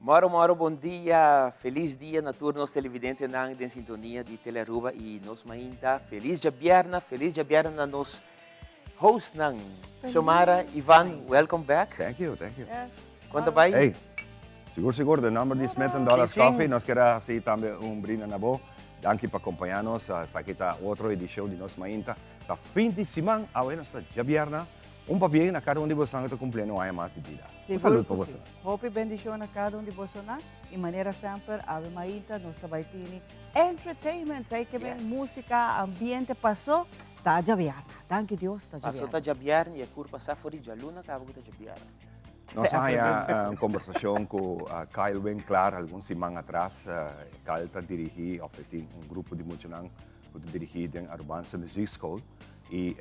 Moro, bom dia. Feliz dia na turnos televidente ng din sintonia di Telearuba e nos mainta. Feliz Jabierna na nos host ng Xiomara. Ivan, welcome back. Thank you. Yes. Quanto ba? Hey, siguro, de number di Smith Dollars Ching, ching. Coffee, nos queda así también un brindis na bo. Danke pa acompanharnos sa kita outro edição de Nos Mainta. Ta fim de semana, agora está Jabierna. Bien a cada um de vocês que está cumprindo um mais de vida. Seguro Saúde para que você. sim. Hope e bendição a cada de vocês. E maneira sempre, ave maíta, nós trabalhamos entertainment. Sei que vem música, ambiente, passou, tá Jabierna. Danke Deus, tá Passou Jabierna. ta Jabierna e a curva safari de aluna acaba com ta Jabierna. Nós temos uma conversação com Kyle bem claro, algumas semanas atrás. Kyle está dirigindo, um grupo de multidão que dirige a Urbança Music School. E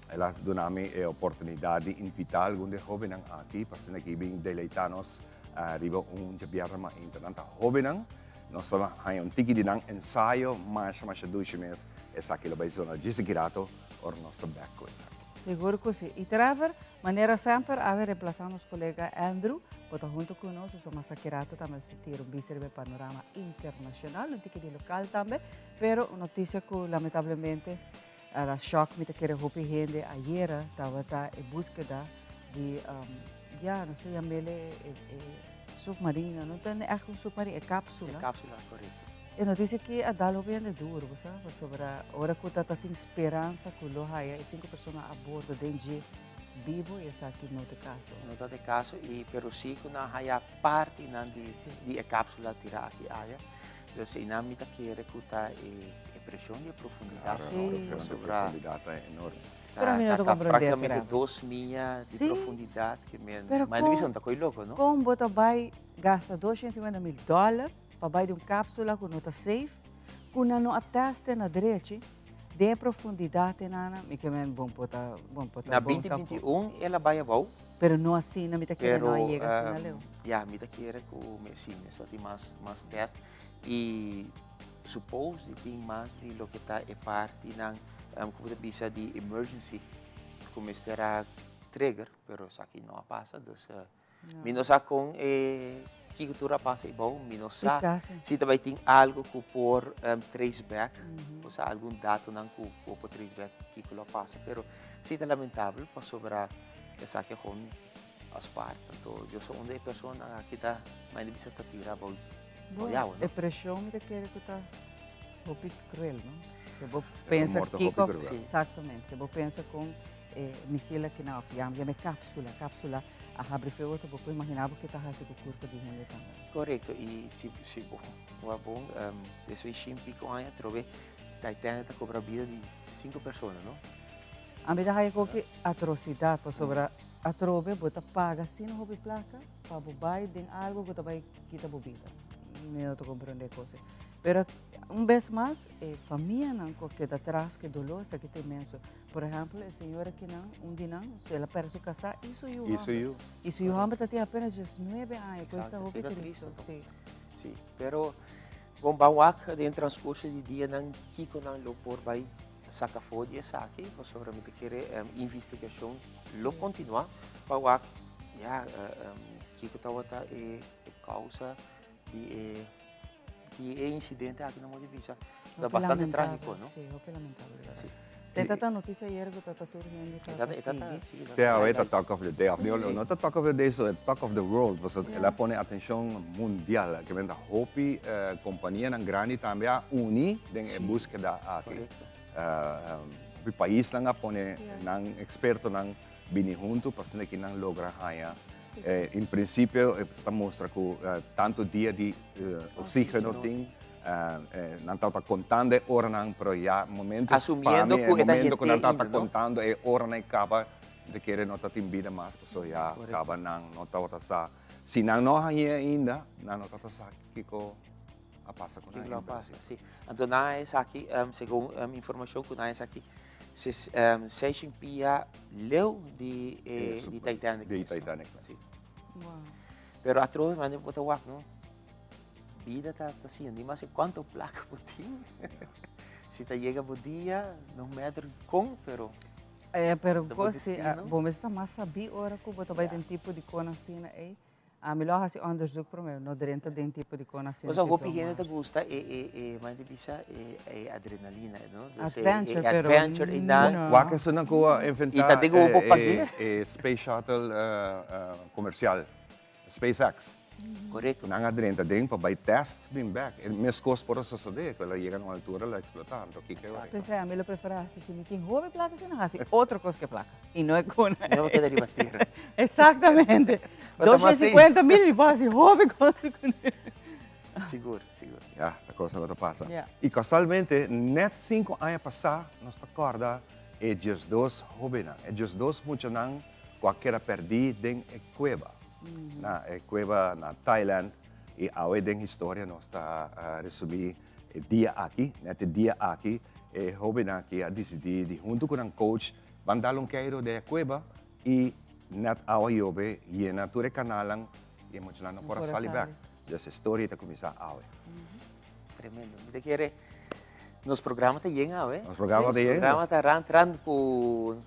ela deu-me a oportunidade de invitar alguns jovens aqui para que venham deleitar-nos arriba Jabierna internacional. Jovens, nós temos um tiki de ensaio, mas 2 meses, essa aqui vai ser uma girato, ou nós estamos back com isso. Seguro que sim. E Trevor, maneira sempre, ave reemplaçar nosso colega Andrew, bota junto conosco, somos aqui também se tira um panorama internacional, um tiki de local também, pero notícia que lamentavelmente a choque me querer roupa gente ayer estava em busca de não sei chamele submarino não tem é submarino é cápsula. É cápsula, correto. E notícia que a dalo bem de duro, sabe? Sobre a hora que está tem esperança que lo haya 5 pessoas a bordo de vivo e essa aqui não tem caso. Não está de caso e pero sim que na haya parte de cápsula tirar aqui aya. Então, se não me querer que tá pressão de profundidade sobre a enorme. praticamente 2 milhas de profundidade que mas não está coisa louco, não? Como bota vai gasta $250,000 para vai de cápsula que não está safe, que não ateste na direita de profundidade nana, me que men bom pota. Na 2021 ela vai avau. Pero não assim, não me querer não chega assim na leu. Me querer que sim, só tem mais teste e suppose que tem mais de lo que está parte ng como bisa de emergency como será trigger pero sa akin não passa dos minosa com que cultura passa igual minosa se também tem algo que por traceback ou se algum dado não que por traceback que lo passa pero se é lamentável para sobrar essa que com as partes então eu sou uma das pessoas que está mais bisa tirar bom a pressão me querer que está muito cruel, não? Se você pensa que exatamente, se você pensa com missile que não fiamma, é cápsula a abre feo, você imaginava que está fazendo curto de gente também. Correto, e se bom, depois chimpi com a trove, Titanic cobra a vida de 5 pessoas, não? A medida que qualquer atrocidade sobre a trove, você paga se não houve placa, para você tem algo que vai quitar a vida. Não estou compreendendo coisa. Pero vez mais, família não que atrás que dolor, isso que tem imenso. Por exemplo, a senhora que não, dia não, se ela perde sua casa, isso eu amo até apenas 19 anos, coisa está muito triste. Sim, pero bom, bawak din transcurso de dia não kiko não lo por vai saca fodia saque, sobre me querer investigação lo continuar, bawak kiko tawata causa de incidente aqui na Modibisa. É bastante trágico, não? Sim, é lamentável. Sim. Você está notícia ayer que está tudo sim. É a talk of the day. Não é talk of the day, é talk of the world. Ela põe atenção mundial. Que vem da Hopi, companhia grande também a uni em busca da aqui. O país não põe não experto não vini junto para que não logra haya. Em princípio, mostra que tanto dia de oxígeno tem, não está contando é hora não, pero já momento assumindo que não está contando é hora não acaba de querer não está tem vida mais, pessoa já acaba não está sa, se não há ainda não está sa que a passa com que passa, sim. Então na essa aqui, segundo informação que na essa aqui se chimpia leu de Titanic. De Titanic. Sim. Wow. Pero a trove mane po tawak no. Vida tá assim, nem mais quanto placa putin. Se tá chega po dia, não metro com, pero pero você, bom, está mais sabi ora que você vai ter tipo de cona assim aí. Milo hasi onderzoek pro me, no dentro den tipo di conazione. Cosa hopi gente te gusta ma di bisa adrenalina, no? Adventure, pero adventure e dan no. Waka sa nang kuha inventar Ita digo po pagi. space shuttle komersyal, SpaceX. Correcto. Nang adrenta din pa by test been back. Mes cos por sa sade, quella llegan a altura la explotar, to kike wa. Pensé, Milo preferasti si mi tin hove placa se non hasi otro cos che placa. E non è con. No me queda ribattere. Exactamente. Basta más 250.000 mi pasi hove cos con. Siguro, siguro. Ja, da cosa não passa. Yeah. E casualmente, net 5 anos passar, nós acorda e just dos hobena, e just dos muito nang qualquer perdi den e cueva. Na e cueva na Thailand e awe den história nós está resumir dia aqui, net dia aqui e hobena que a decidir de junto com um coach van dar queiro de cueva e net awe yobe e na ture canalang e muito na por salibak. Essa história está começar awe. Tremendo. Te quiere nos programas te llegan, ¿eh? Nos programas te llegan. Nos programas te entrando con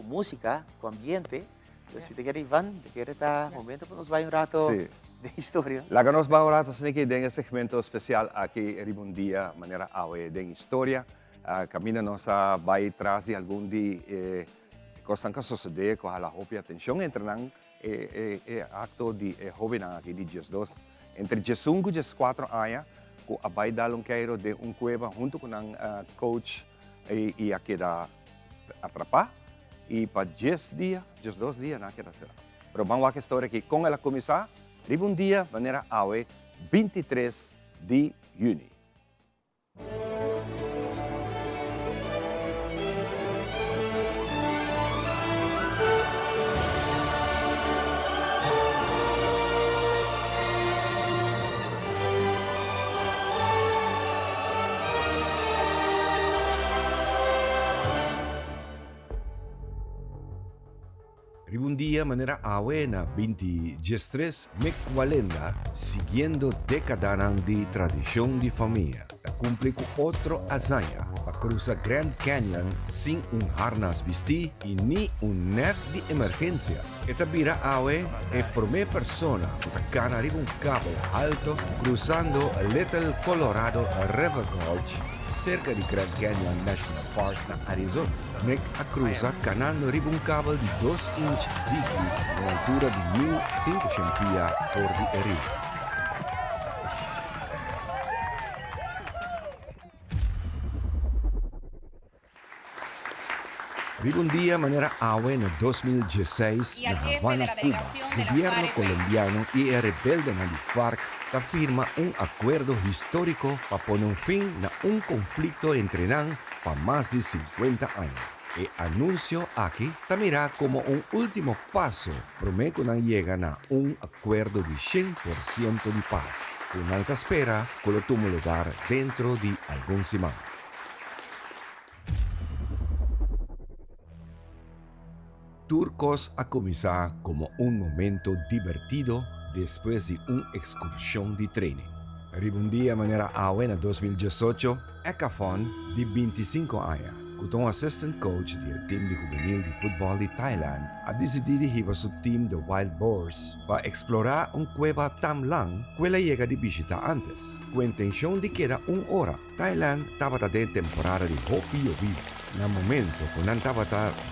música, con ambiente. Entonces, si te quiere Iván, te quiere estar momento, pues nos va un rato Sí. de historia. Lá que nós vamos orar, assim que tem segmento especial aqui em um dia, maneira awe, tem história. Camina nossa vai trazer algum de coisas que suceder com a roupa atenção entre nang acto de jovem aqui de dias dois entre 5 e 4 anos, com a vai dar queiro de cueva junto com coach e aqui da atrapar. E para 10 dias, 2 dias, não quer será. Mas vamos a história aqui com ela começar. Riba um dia, maneira awe, 23 de junho. Un día manera awena 23 Mecwalenda, siguiendo décadas de tradición de familia, ta cumple con otro hazaña, para cruzar Grand Canyon sin un harness vestí y ni un net de emergencia. Esta vira awe es primera persona que gana arriba un cabo alto cruzando Little Colorado River Gorge cerca de Grand Canyon National Park na Arizona. Meg a cruza ganando arriba un cabo de 2 inches de a altura de 1.500 pies por de arriba. Vive un día manera agua en el 2016 en Havana, Cuba. Gobierno colombiano y el rebelde de FARC firma un acuerdo histórico para poner un fin a un conflicto entre NAN para más de 50 años. El anuncio aquí también como un último paso, promete que llegan a un acuerdo de 100% de paz. Con alta espera que lo tomo lugar dentro de algún semana. Turcos a comenzar como un momento divertido después de una excursión de training. Arriba un día manera agua en 2018, Ekafon, de 25 años, como assistant coach del team de juvenil de fútbol de Thailand, ha decidido ir a su team de Wild Boars para explorar una cueva tan lang que la llega de visitar antes. Con intención de que era una hora, Thailand estaba de temporada de hockey y lluvia. En el momento que estaba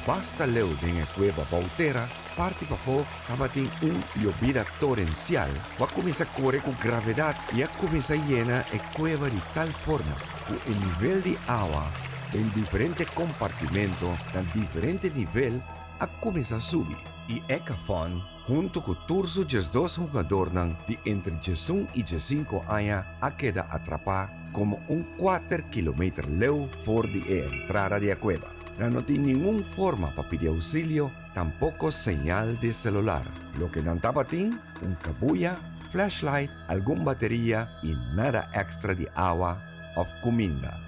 basta leu en la cueva bautera, parte bajo estaba en un lluvia torrencial, va a comenzar a correr con gravedad y a comenzar a llenar la cueva de tal forma que el nivel de agua en diferentes compartimentos, en diferentes niveles, a comenzar a subir. Y Ekafon, junto con todos los dos jugadores de entre 18 y 15 años, ha quedado atrapado como un 4 kilómetros lejos fuera de la entrada de la cueva. No tiene ninguna forma para pedir auxilio, tampoco señal de celular. Lo que no estaba un cabulla, flashlight, alguna batería y nada extra de agua o comida.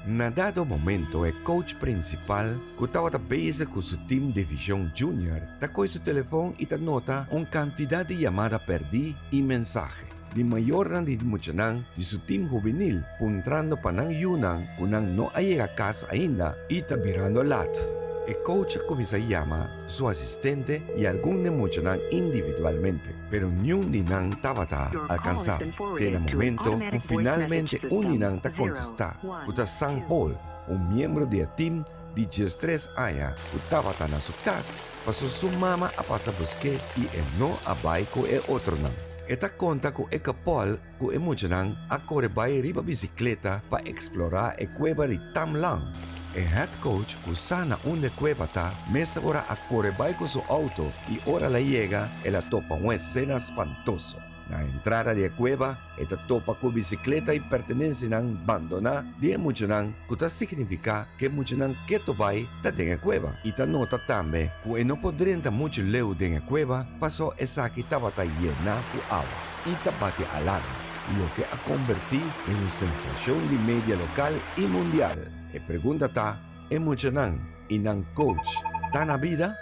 Na dado momento, el coach principal, que estaba busy con su team de Division Junior, tocó su teléfono y te nota una cantidad de llamadas perdidas y mensajes. De mayor de muchanan de su team juvenil, puntrando para nang yunang, kunang no llega a casa ainda y está virando lat. El coach comienza a llamar su asistente y algunos emocionan individualmente, pero ni un dinang tabata alcanzar. En el momento, finalmente un dinang ta contesta, kuta San Paul, un miembro del team de G3 Aya, tabata na su casa, pasó su mamá a pasar busque y no abay con el otro nan. Esta conta con el Paul con emocionan a correr riba bicicleta para explorar el cueva de Tamlang. El head coach usana una cueva ta mesa ora a correr con su auto y ora la llega y la topa una escena espantoso. La entrada de la cueva, esta topa con bicicleta y pertenencia nan abandona de muchanan, que significa que muchanan que topai ta de la cueva. Y ta nota también que no podrían mucho leu de la cueva, pasó esa que estaba ta llena con agua y ta bate alarma, lo que ha convertido en una sensación de media local y mundial. Y pregunta ta, ¿es muchanan y nan coach tan a vida?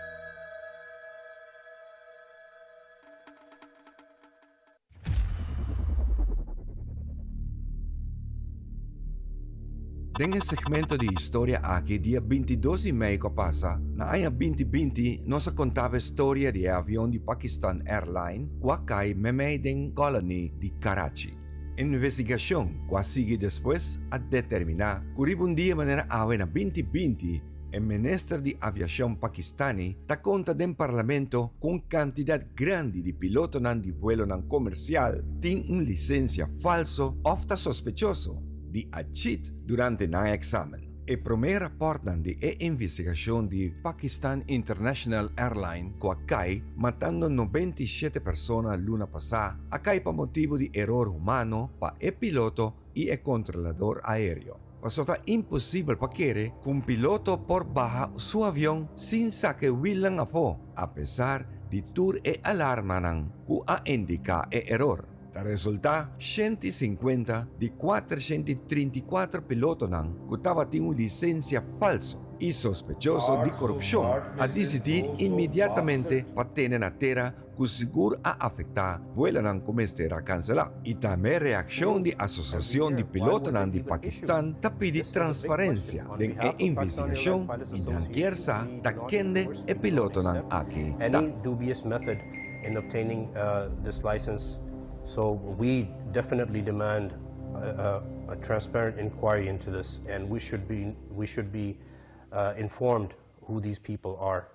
En el segmento de historia aquí, día 22 de mayo que pasa, na año 2020, nos contaba historia de avión de Pakistan Airlines que cae en colony de Karachi. Investigación que sigue después a determinar que un día manera en 2020, el ministro de Aviación pakistani ta conta del parlamento con cantidad grande de pilotos de vuelo comercial tienen una licencia falso o sospechoso de cheat durante el examen. El primer reporte de la investigación de Pakistan International Airlines que cae matando 97 personas luna pasada, cae por motivo de error humano para el piloto y el controlador aéreo. Pasó imposible para que un piloto por baja su avión sin saque Willan a pesar de tour e alarma que ha indicado el error. El resultado, 150 de 434 pilotos que estaban teniendo licencia falsa y sospechosos de corrupción, a decidir inmediatamente para tener a tierra que seguro a afectar vuelan como estará cancelado. Y también reacción de la Asociación de Pilotos de Pakistán ta pide transparencia en la investigación y dan quiera ta kende el piloto aquí. Any dubious method in obtaining this license. So we definitely demand a transparent inquiry into this, and we should be informed who these people are.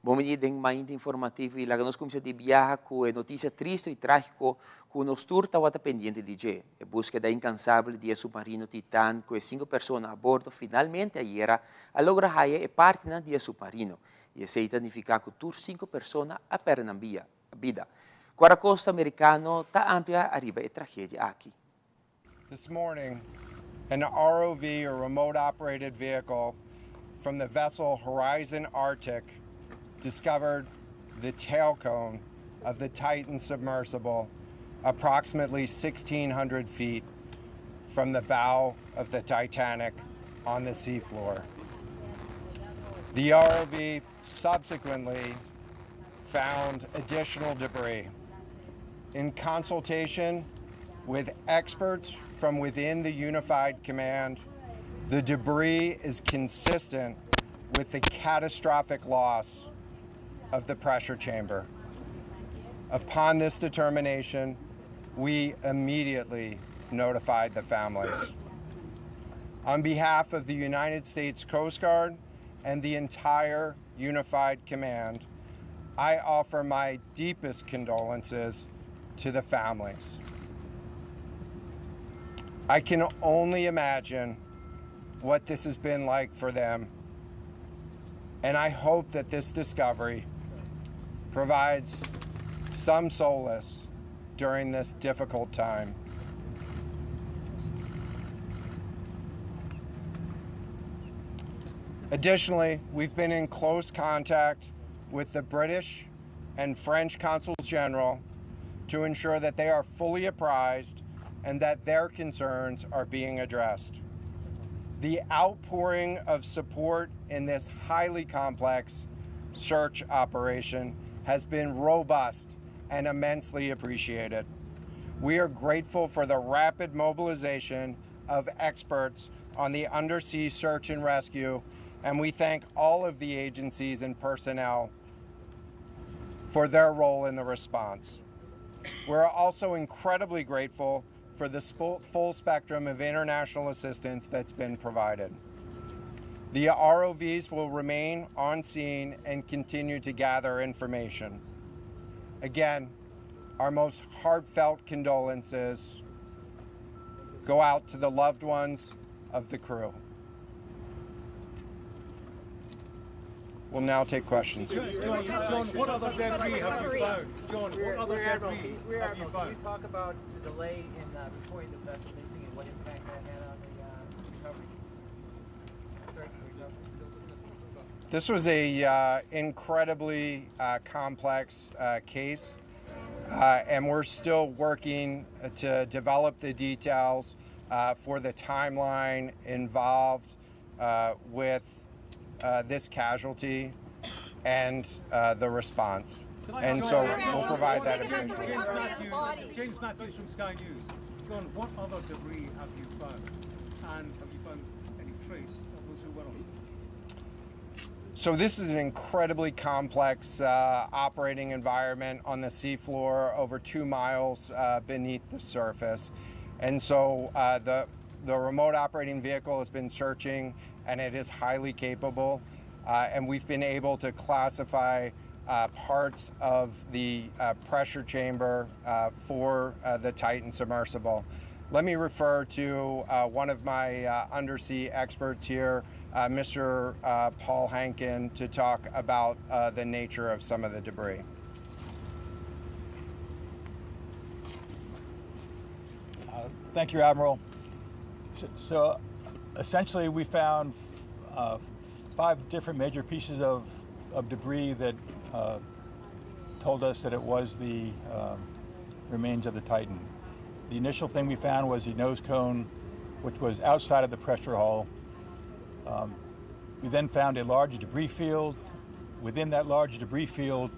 Bom dia, den mainda informativo e lá nós começamos a viajar com notícia triste e trágico que nos turta o pendiente de G. A búsqueda incansável de submarino Titã com 5 pessoas a bordo finalmente ayer a logra haya e parte do submarino e esse significa que tur 5 pessoas a perder a vida. Quando a costa americana está amplia arriba e tragédia aqui. This morning, an ROV, or remote operated vehicle, from the vessel Horizon Arctic discovered the tail cone of the Titan submersible approximately 1,600 feet from the bow of the Titanic on the seafloor. The ROV subsequently found additional debris. In consultation with experts from within the Unified Command, the debris is consistent with the catastrophic loss of the pressure chamber. Upon this determination, we immediately notified the families. On behalf of the United States Coast Guard and the entire Unified Command, I offer my deepest condolences to the families. I can only imagine what this has been like for them, and I hope that this discovery provides some solace during this difficult time. Additionally, we've been in close contact with the British and French consuls general to ensure that they are fully apprised and that their concerns are being addressed. The outpouring of support in this highly complex search operation has been robust and immensely appreciated. We are grateful for the rapid mobilization of experts on the undersea search and rescue, and we thank all of the agencies and personnel for their role in the response. We're also incredibly grateful for the full spectrum of international assistance that's been provided. The ROVs will remain on scene and continue to gather information. Again, our most heartfelt condolences go out to the loved ones of the crew. We'll now take questions. John, what other debris have you found? John, what other debris have you found? Can you talk about the delay in reporting the vessel missing and what impact that had on the recovery? This was a incredibly complex case, and we're still working to develop the details for the timeline involved with this casualty and the response. And so we'll provide that eventually. James Matthews from Sky News. John, what other debris have you found? And have you found any trace of those who were on it? So this is an incredibly complex operating environment on the seafloor, over 2 miles beneath the surface. And so the remote operating vehicle has been searching, and it is highly capable. And we've been able to classify parts of the pressure chamber for the Titan submersible. Let me refer to one of my undersea experts here, Mr. Paul Hankin, to talk about the nature of some of the debris. Thank you, Admiral. So essentially we found 5 different major pieces of debris that told us that it was the remains of the Titan. The initial thing we found was the nose cone, which was outside of the pressure hull. We then found a large debris field. Within that large debris field,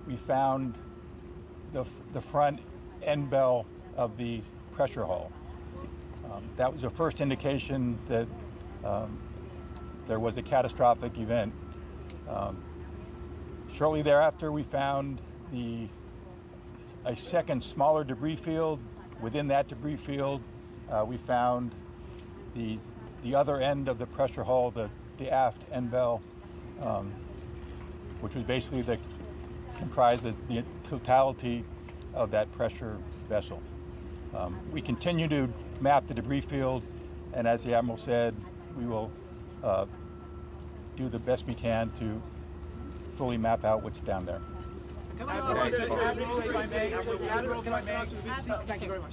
we found the front end bell of the pressure hull. That was the first indication that there was a catastrophic event. Shortly thereafter, we found a second smaller debris field. Within that debris field, we found the other end of the pressure hull, the aft end bell, which was basically comprised of the totality of that pressure vessel. We continue to map the debris field, and as the Admiral said, we will do the best we can to fully map out what's down there. Thank you very much.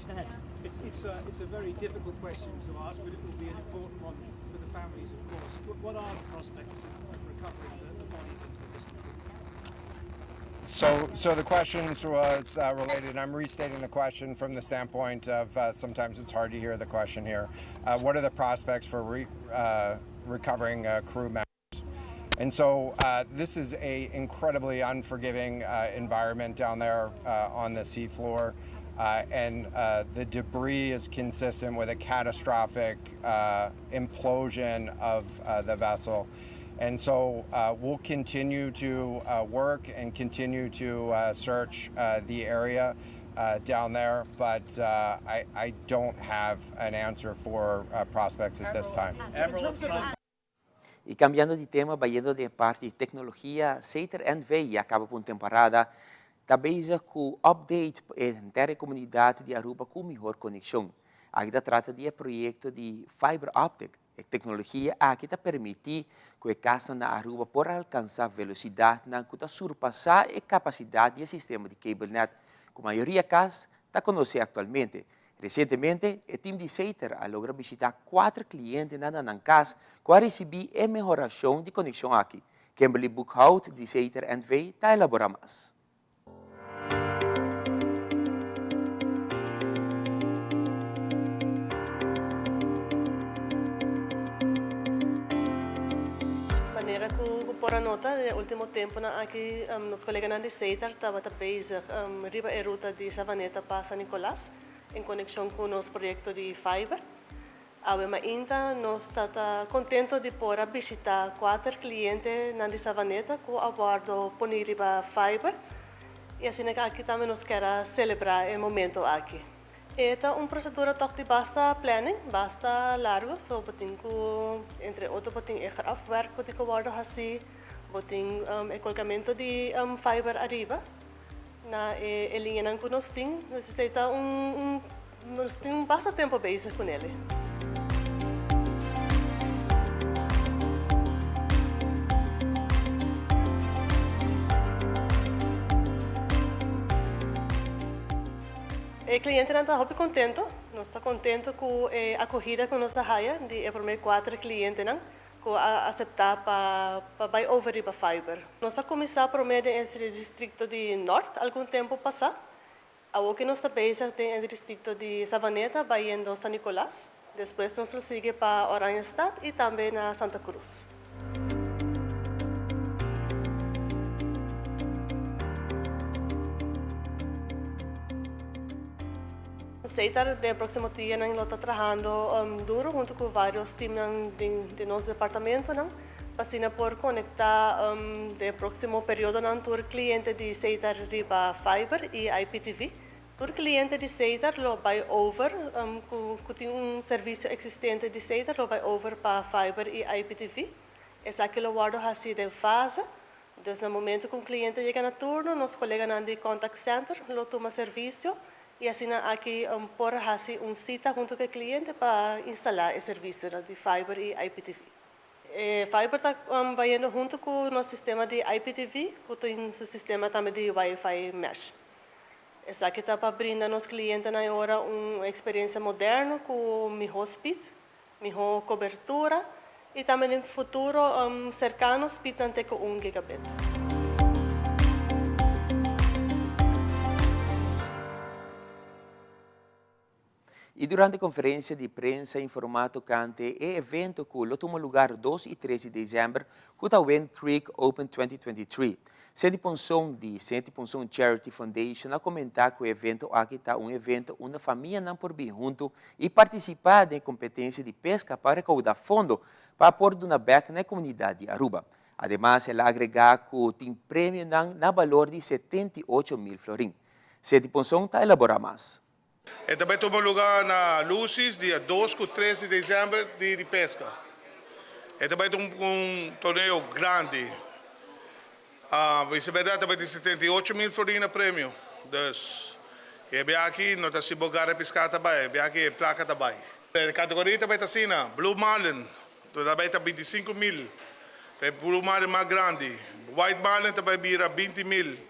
It's a very difficult question to ask, but it will be an important one for the families, of course. What are the prospects of recovering the bodies of this? So the questions was related. I'm restating the question from the standpoint of sometimes it's hard to hear the question here. What are the prospects for recovering crew members? And so this is a incredibly unforgiving environment down there on the seafloor. And the debris is consistent with a catastrophic implosion of the vessel. And so we'll continue to work and continue to search the area down there, but I don't have an answer for prospects at this time. E cambiando de tema, vaiendo de parte de tecnologia, CETER en VEI acaba por temporada, está bezig com update para a comunidade de Aruba com melhor conexão. Aqui trata de projeto de fiber optic, a tecnologia que permite que a casa na Aruba possa alcançar velocidade que surpassar a capacidade do sistema de cable net, com a maioria cas está conosco atualmente. Recentemente, o time de Seiter ha logrado visitar 4 clientes na casa para receber a melhoração de conexão aqui. Kimberly Boekhout de Seiter N2 está elaborando mais. Maneira que por a nota, no último tempo aqui, nosso colega de Seiter estava bezig riba a ruta de Savaneta para San Nicolás, em conexão com o nosso projeto de Fiber. Ainda nós estamos contentos de poder visitar 4 clientes na Savaneta com a bordo Poniriba Fiber. E assim aqui também nós queremos celebrar o momento aqui. Esta procedura de basta planning, basta largo, so entre outros boting afwerk que worden assim, boting colocamento de fiber arriba. Na linha não que nós temos, necessita nós temos bastante tempo bezig com ele. O cliente não está muito contente, nós estamos contentos com a acolhida que nós temos de primeiro 4 clientes que aceitar para over para fiber. Nós começamos primeiro no distrito de Norte, algum tempo passado. Agora que nós estamos no distrito de Savaneta, indo San Nicolás. Depois nós seguimos para Oranjestad e também na Santa Cruz. Seiter, no próximo dia, nós estamos trabalhando duro junto com vários times de nosso departamento, para por conectar no próximo período o cliente de Seiter riba Fiber e IPTV. O cliente de Seiter lo vai over, que tem serviço existente de Seiter, lo vai over para Fiber e IPTV. Essa aqui lo guardo assim de fase. Então, no momento que o cliente chega no turno, nosso colega de contact center lo toma serviço. E assim aqui por assim cita junto com o cliente para instalar o serviço de Fiber e IPTV. Fiber está indo junto com o nosso sistema de IPTV, que tem o sistema também de Wi-Fi Mesh. Essa aqui está para brindar aos clientes na hora uma experiência moderna com melhor speed, melhor cobertura e também no futuro cercano speed até com 1 gigabit. E durante a conferência de prensa informato cante e evento que tomou lugar 2 e 13 de dezembro, que está Wind Creek Open 2023. Sente Ponson de Sente Ponson Charity Foundation a comentar que o evento aqui está evento onde a família não por vir junto e participar da competência de pesca para recaudar fundo para pôr na beca na comunidade de Aruba. Ademais, ela agregar que tem prêmio na valor de 78 mil florins. Sente Ponson está elaborando mais. E também tomou lugar na Lucis, dia 2 e 13 de dezembro, de pesca. E também tem torneio grande. Isso é verdade, também tem 78 mil florins no prêmio. E bem aqui, não está se bogar a pescar também, bem aqui, placa também. A categoria também está assim, Blue Marlin, também está 25 mil. Blue Marlin mais grande. White Marlin também vira 20 mil.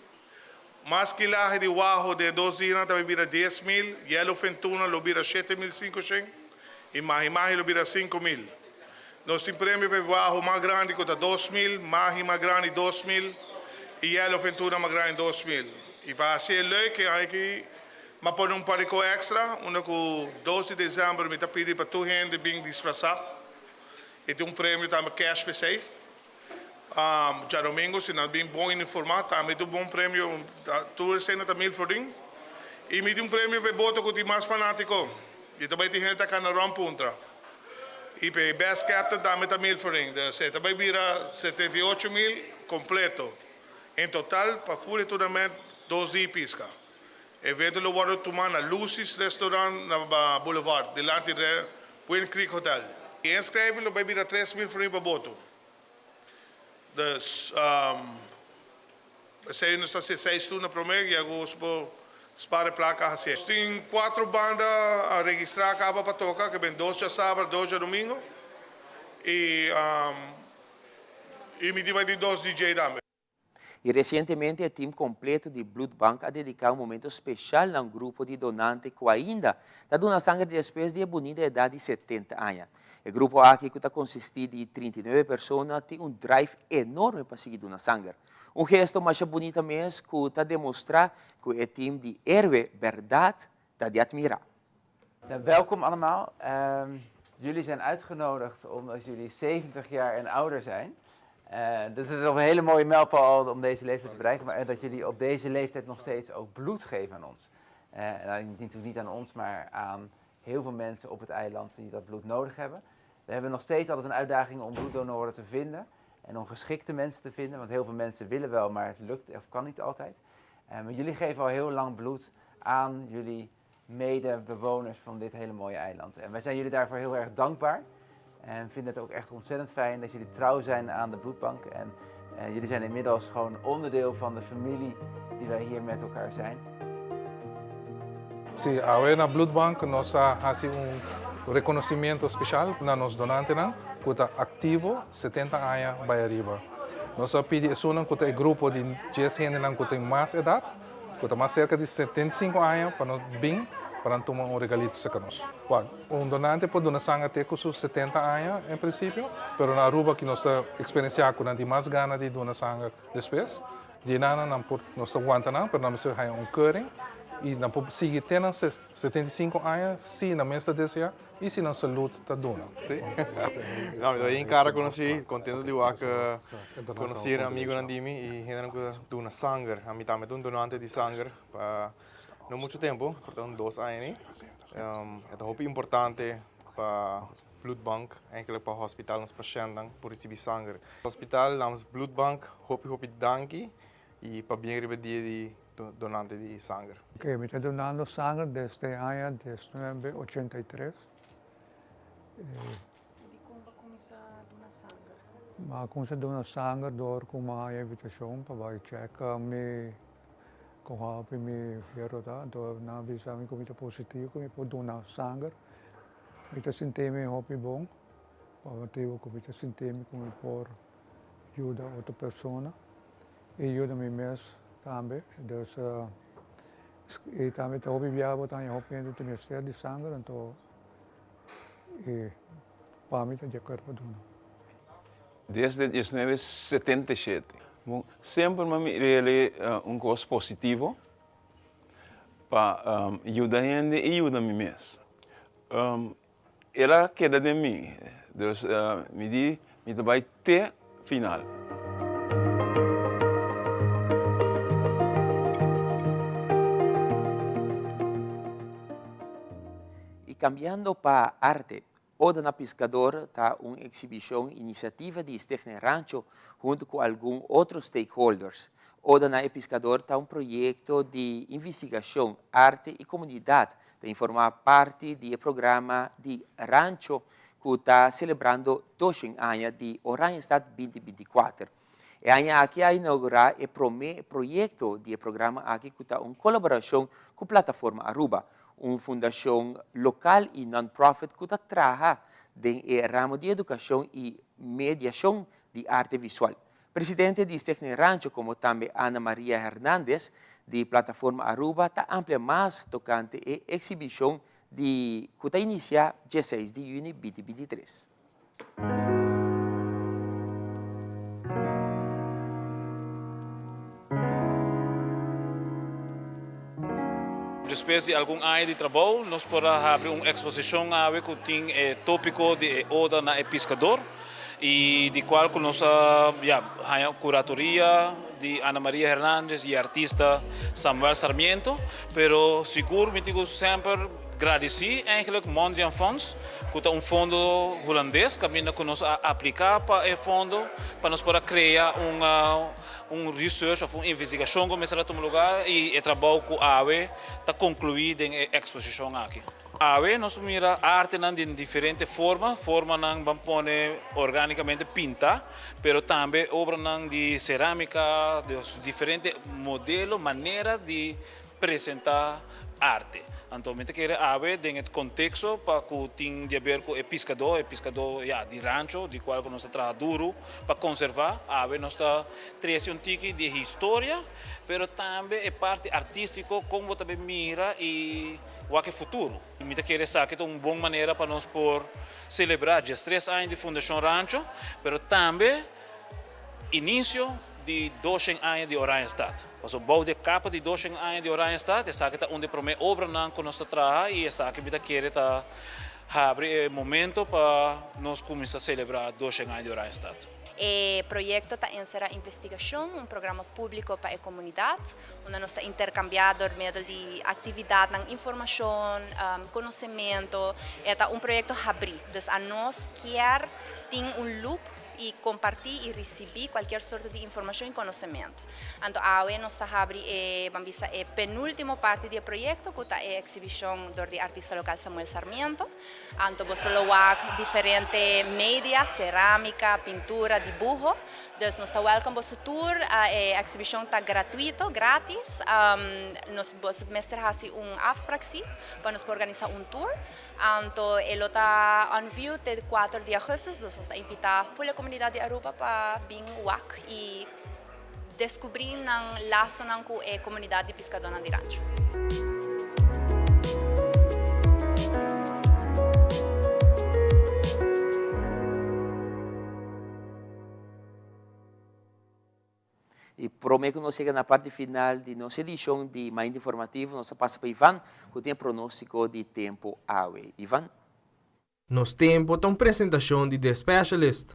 Mas quilaje de Wahoo de 12 dias também vira 10 mil, Yellowfin Tuna lo vira 7.500 e Mahi lo vira 5 mil. Nós temos prêmio para Wahoo mais grande, custa 2 mil, Mahi mais grande 2 mil e Yellowfin Tuna mais grande 2 mil. E para assim é leuk que aqui, mas por parico extra, onde com 12 de dezembro me está pedindo para tu gente bem disfarçado. E tem prêmio também cash para você. Já domingo, se não é bem bom informar, também tem bom prêmio, tu recebe também florins. E me tem prêmio para boto que tem mais fanático. E também tem gente que na rampuntra. E para best captain também florins. Então, também vira 78 mil completo. Em total, para full tournament, 2 dias de pesca. Evento lo guardo tomar na Lucis Restaurant na Boulevard, delante do Wind Creek Hotel. E inscreve-lo vai virar 3 mil florins para boto. Dus sei não está se 6 turnos para mim e agora vou spare placa assim. Tem 4 bandas a registrar acaba para tocar, que vem 2 de sábado, 2 de domingo e me divide 2 DJ também. E recentemente o time completo de Blood Bank ha dedicato un momento speciale a un gruppo di donanti che ainda da dona sangue depois de bonita idade de 70 anni. Il gruppo aqui que consiste di 39 persone tem un drive enorme para seguir dona sangue. Un gesto mais bonito mesmo que demonstra que het team die erwe verdade dat die admira. Ja, welkom allemaal. Jullie zijn uitgenodigd omdat jullie 70 jaar en ouder zijn. Dus het is een hele mooie mijlpaal om deze leeftijd te bereiken, maar dat jullie op deze leeftijd nog steeds ook bloed geven aan ons. Natuurlijk niet aan ons, maar aan heel veel mensen op het eiland die dat bloed nodig hebben. We hebben nog steeds altijd een uitdaging om bloeddonoren te vinden en om geschikte mensen te vinden, want heel veel mensen willen wel, maar het lukt of kan niet altijd. Maar jullie geven al heel lang bloed aan jullie medebewoners van dit hele mooie eiland. En wij zijn jullie daarvoor heel erg dankbaar. En vinden het ook echt ontzettend fijn dat jullie trouw zijn aan de bloedbank. En jullie zijn inmiddels gewoon onderdeel van de familie die wij hier met elkaar zijn. Sí, ahora Bloodbank nos hace un reconocimiento especial a los donantes que está activo 70 años para arriba. Nos pide eso que el grupo de 10 gente que tiene más edad, que está más cerca de 75 años para nos bien para tomar un regalito para nosotros. Un donante puede donar sangre con sus 70 años en principio, pero en Aruba que nos experiencia con más ganas de donar sangre después, de nada nos aguantan, pero nos hay un keuring y nos sigue teniendo 75 años, si na mesa desea y si na salud está dona. Sí. No, yo en cara conocí, contento de que conocer amigo Nandimi y gente que dona sangre. A mí también un donante de sangre para no mucho tiempo, portanto 2 anos. Het is importante para Bloedbank, eigenlijk para o hospital nos patiënten por receber sangue. O hospital namens Bloedbank, hopi danki e para bem receber de donante de sangue. Okay, me está donando sangue desde el año 1983. Como começar a donar sangue? Ma começar a donar sangue door uma invitação para checar me com a me hero da do na visa me comita positivo que me pode donar sangue. Me está sentindo hopi bom. Para ter o comita sentindo como por ajuda outra pessoa e ajuda me mesmo também. Dus e também te hopi viajar botar em hopi do Ministério de Sangue então e para mim já quero donar. Desde 1977. Sempre me really coisa positivo para ajudar a gente e ajudar a mim mesmo. Ela queda de mim, então me vai até final. E cambiando para arte, Odana Pescador está uma exibição iniciativa de Stichting Rancho junto com alguns outros stakeholders. Odana Pescador está projeto de investigação, arte e comunidade de formar parte do programa de Rancho que está celebrando 12 anos de Oranjestad 2024. E ainda aqui a inaugurar o projeto do programa aqui que está uma colaboração com a plataforma Aruba, uma fundação local e non-profit que trabalha no ramo de educação e mediação de arte visual. Presidente de Stichting Rancho, como também Ana Maria Hernández, de plataforma Aruba, está amplia mais tocante a exibição que está inicia 16 de junho de 2023. Depois de algum ano de trabalho, nós podemos abrir uma exposição que tem o tópico de Oda na Pescador e de qual nós a curatoria de Ana Maria Hernández e artista Samuel Sarmiento, pero seguro me digo sempre agradecer eigenlijk Mondrian Fonds, que é fundo holandês que nós aplicar para o fundo para nós poder criar research ou uma investigação que começar a tomar lugar e o trabalho com a AWE está concluído em exposição aqui. A AWE nós mira arte de diferentes formas vamos pôr organicamente pintar, pero também obra de cerâmica, de diferentes modelos, maneiras de apresentar arte. Então, me quer ave dentro contexto para que tem de ver com o pescador de rancho, de qual nós trabalha duro para conservar. Ave nós está trazendo um tique de história, mas também é parte artística como também mira e o que é futuro. Me quer saber que é uma boa maneira para nós por celebrar os 3 anos de Fundação Rancho, mas também início de 200 anos de Oranjestad. O bouw de capa de 200 anos de Oranjestad é sabe que onde promete obra não que nós trabalha e é sabe que quer abrir momento para nós começar a celebrar 200 anos de Oranjestad. O projeto está em ser investigação, programa público para a comunidade, onde nós está intercambiando por meio de atividade, informação, conhecimento. É projeto abrir, então a nós quer ter loop e compartilhar e receber qualquer sorte de informação e conhecimento. Então, agora nós abrimos a penúltima parte do projeto, que é a exibição do artista local Samuel Sarmiento. Então, você ver diferentes mídias, cerâmica, pintura, dibujo. Então, nós estamos welcome você tour, a exibição está gratuito, grátis. Nós vamos mostrar uma abstração para nós organizar tour. Então, ele está on view até 4 de agosto, nós estamos invitando a comunidade de Aruba para vir WAC e descobrir o laço com a comunidade de pescadores de rancho. E prometo que nós chegamos na parte final de nossa edição de Mind Informativo. Nós passamos para Ivan, que tem pronóstico de tempo AWE. Ivan? Nos tempo tem apresentação de The Specialist.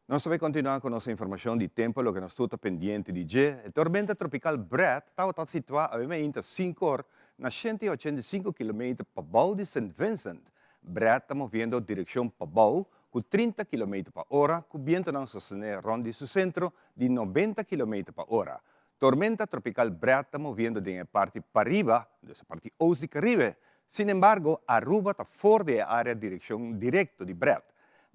Nós vamos continuar com nossa informação de tempo, o que nós estamos pendente de hoje. A tormenta tropical Brett está situada a 5 horas na 185 km para baixo de St. Vincent. Brett está movendo direção para baixo com 30 km por hora, com vento não sostener ronde seu centro de 90 km por hora. Tormenta tropical Brett está movendo de uma parte para arriba, dessa parte oeste Caribe. Sin embargo, Aruba está fora da área de direção direta de Brett.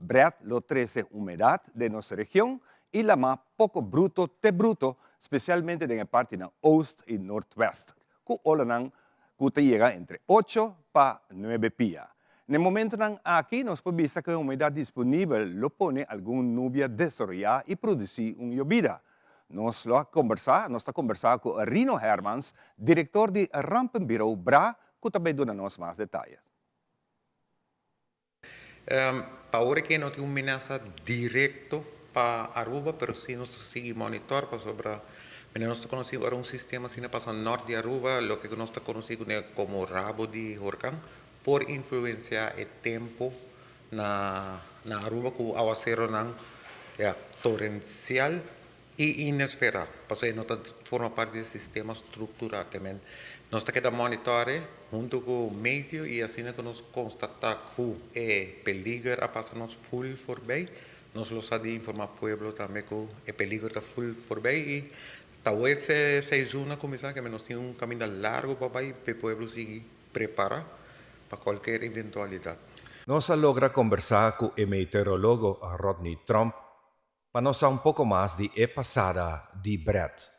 Brett lo trece humedad de nuestra región y la más poco bruto te bruto, especialmente en la parte na oeste y northwest, que olanan que llega entre 8 para 9 pia. En el momento aquí nos puede ver que la humedad disponible lo pone alguna nubia desarrollada y producir una llovida. Nos está conversando con Rino Hermans, director de Rampenbureau BRA, que también da nos más detalles. Ahora que no tiene una amenaza directa para Aruba, pero sí nos sigue monitor para sobre, nos conocido ahora un sistema así pasa al norte de Aruba, lo que nos conocido como rabo de huracán, por influencia el tiempo na Aruba que aguacero torrencial y inesperado, porque no forma parte del sistema estructural también. Nós queremos monitorar junto com o meio e assim que nós constatar que é peligro a passar nós full por bem, nós lo sabemos informar o povo também que é peligro a full por bem e talvez se junta começar que nós temos caminho largo para bem para o povo seguir preparar para qualquer eventualidade. Nós logra conversar com o meteorólogo Rodney Trump para nós um pouco mais de passada de Brett.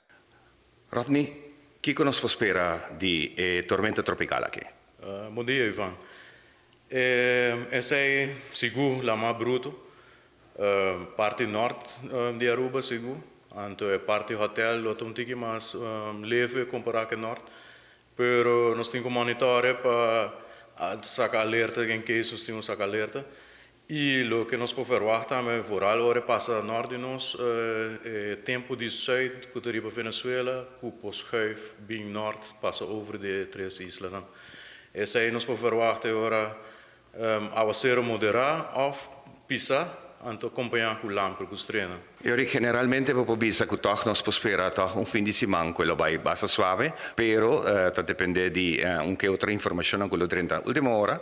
Rodney, o que nós espera de tormenta tropical aqui? Bom dia, Ivan. Essa é, seguro, a mais bruta. Parte norte de Aruba, seguro. Então, é parte hotel, outro um pouco mais leve comparado com o norte. Mas nós temos que monitorar para sacar alerta, em caso nós temos que sacar alerta. E o que nós podemos ver também, por agora passa norte de nós, tempo de sul, que está para Venezuela, que pós-schuif, bem norte, passa over de 3 islas. Essa aí nós podemos ver agora, aguaceiro moderado, of pisa, anto acompanhar com o lampo com os treinos. Eu generalmente vou bisa que toch nos prospera toch fim de semana quello vai basta suave, pero depende di que outra informação quello 30 última hora,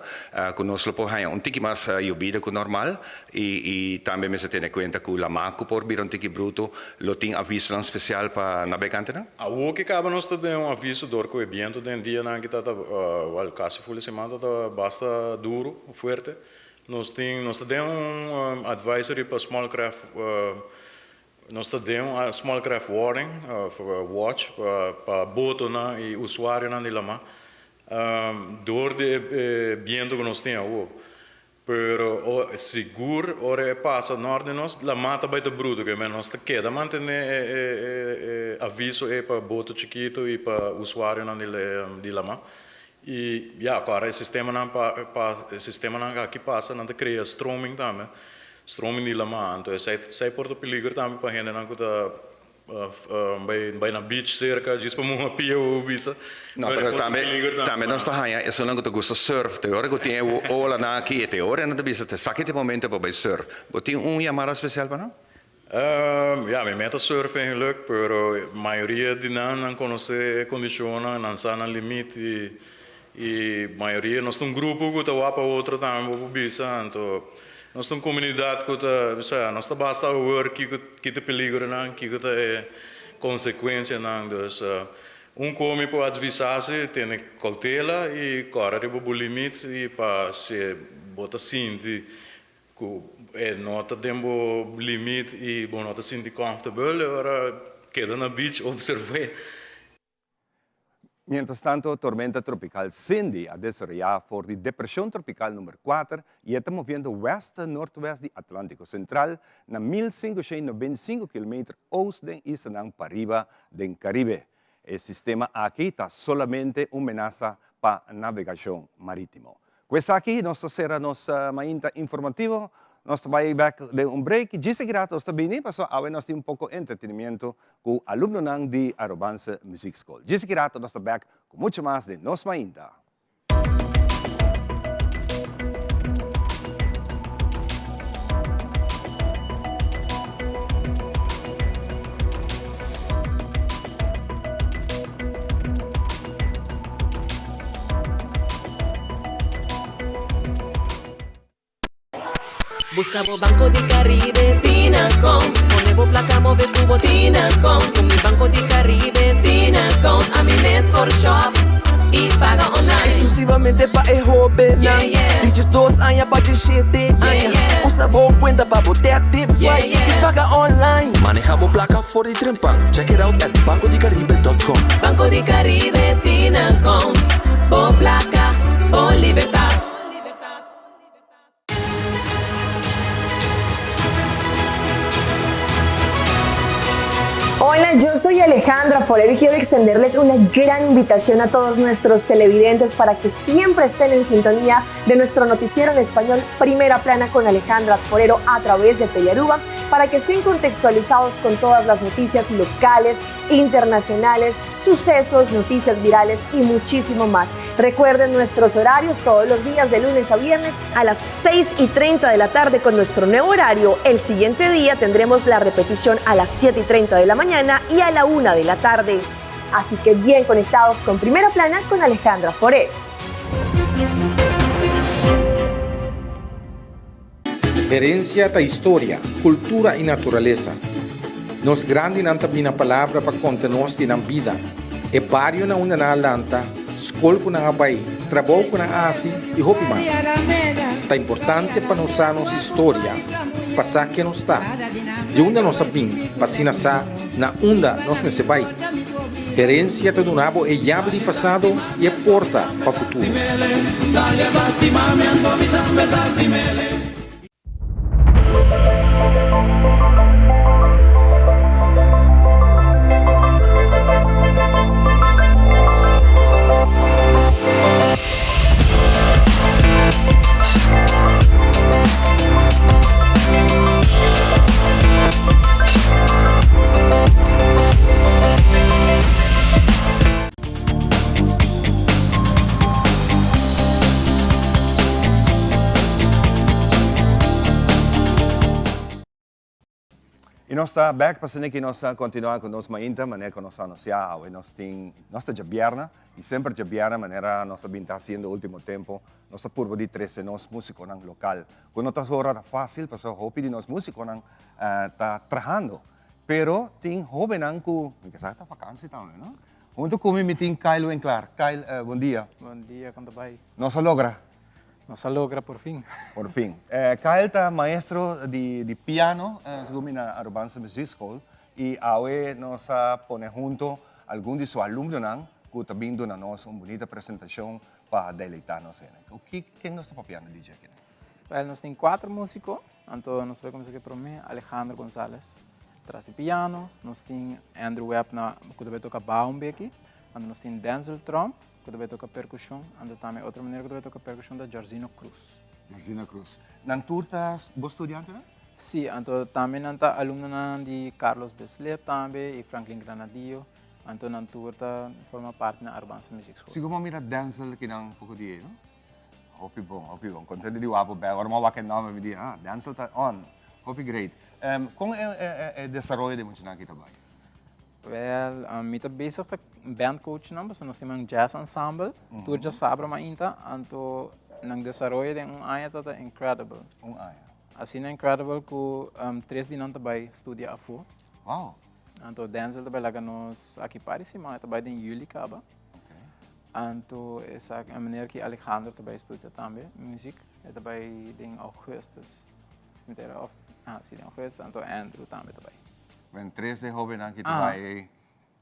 que nós lo podemos tiki mais llovida que normal e também me se tem conta que la maco por vir tiki bruto lo tem aviso especial para navegante não? A o que acaba nós também aviso dor que o evento den dia na que tá o caso full semana tá basta duro, forte. Nós temos advisory para small craft, nós temos small craft warning, watch para boto e usuário na dilema, door de viento que nós temos. Pero seguro ora passa norte nós, la mata vai te bruto que nós te queda manter aviso para boto chiquito e para usuário na dilema. E agora o sistema não aqui passa não cria stroming também stroming de lama então sai por peligro também para gente não que tá vai na beach cerca diz para uma pia ou bisa não pero também nós tá aí é só não que gosta surf te hora que tem o lá na aqui te hora não te bisa te saque te momento para surf tem chamada especial para não me meta surf é geluk pero maioria de não conhece condiciona não sabe o limite e maioria nós temos grupo que está para outro também para bisa então nós temos comunidade que está nós está basta work que te peligro não que te consequência não então come para avisar-se tem cautela e corre para o limite e para se botar sentir que nota tempo limite e bom nota sentir comfortable ora queda na beach observar. Mientras tanto, tormenta tropical Cindy ha desarrollado por la depresión tropical número 4 y está moviendo west-northwest del Atlántico Central a 1.595 km oeste de Isanang para arriba del Caribe. El sistema aquí está solamente una amenaza para navegación marítima. Pues aquí nos será nuestra mainta informativo. Nós vai back de break. Dice grato está bem, passou a nós tem pouco de entretenimento com o aluno de Arrobanza Music School. Dice grato nós está back com muito mais de nós ainda. Buscamos Banco di Caribe, Tinacom. Ponemos placa, move tubo, Tinacom. Con mi Banco di Caribe, Tinacom. A mi mes por shop y paga online. Exclusivamente para el joven. Dices 2 años para 7 años. Usa boa cuenta para botar tips y paga online. Manejamos placa for the trempan. Check it out at bancodicaribe.com. Banco di Caribe, Tinacom. Bo placa, bo libertad. Hola, yo soy Alejandra Forero y quiero extenderles una gran invitación a todos nuestros televidentes para que siempre estén en sintonía de nuestro noticiero en español Primera Plana con Alejandra Forero a través de Telearuba, para que estén contextualizados con todas las noticias locales, internacionales, sucesos, noticias virales y muchísimo más. Recuerden nuestros horarios todos los días de lunes a viernes a las 6:30 de la tarde con nuestro nuevo horario. El siguiente día tendremos la repetición a las 7:30 de la mañana y a la 1 de la tarde. Así que bien conectados con Primera Plana con Alejandra Forero. Herencia da história, cultura e natureza. Nos grande não tem a palavra para contar-nos na vida. É barrio na uma na lanta, escola na abai, trabalho na asi e roupa mais. É importante para nós a nossa história, passar que nos está. De onde nós sabemos, para sa na onda nós me vai. Herência do nabo é chave de passado e é porta para o futuro. nós está back para que nós continuar com nós mainta, maneira que nós anunciar, e nós tem nossa jabierna e sempre jabierna maneira nós vinha haciendo no último tempo, nós por de 13 nós músico nang local. Quando nós hora fácil, para hopi de nós músico nang tá trabajando. Pero tem jovem nang ku, me que está vacância também, não? Junto com mim tem Kyle Winkler. Kyle, bom dia. Bom dia, quanto vai? Nós logra. Nós logra por fim. Por fim. Kyle está maestro de piano na Arbanza Music School e hoje nós põe junto algum de seus alunos que está vindo na nossa uma bonita apresentação para deleitar-nos. Quem nós está piano, DJ? Well, nós temos 4 músicos, então nós vamos começar por mim, Alejandro González, traz piano, nós temos Andrew Webb, que vai tocar baumbeque, nós temos Denzel Trump, que vai tocar percussão, e também outra maneira que vai tocar percussão da Jorginho Cruz. Jorginho Cruz. Na tour está estudante, não? Sim, então também está aluno de Carlos Beslep também e Franklin Granadio, então na tour forma parte da Arbanza Music School. Siguro mira Denzel que não pouco dia, não? Hopi bom. Contente de wapo bem. Agora mau wakin nome me dia, Denzel está on. Hopi great. Como é o desenvolvimento de muito aqui também? Well, me tá bezig com band coach não, porque nós temos um jazz ensemble, tudo já sabe mas ainda, então nang desenvolvimento de ano tá incredible. Ano. Assim é incredible que 3 dias também estudia a fu. Wow. Então Denzel também lá nos aqui parecima, também em julho acaba. Então essa é a maneira que Alejandro também estuda também música, e também em augustus. Sim, em augustus, então Andrew também. Bem, 3 de jovens aqui vai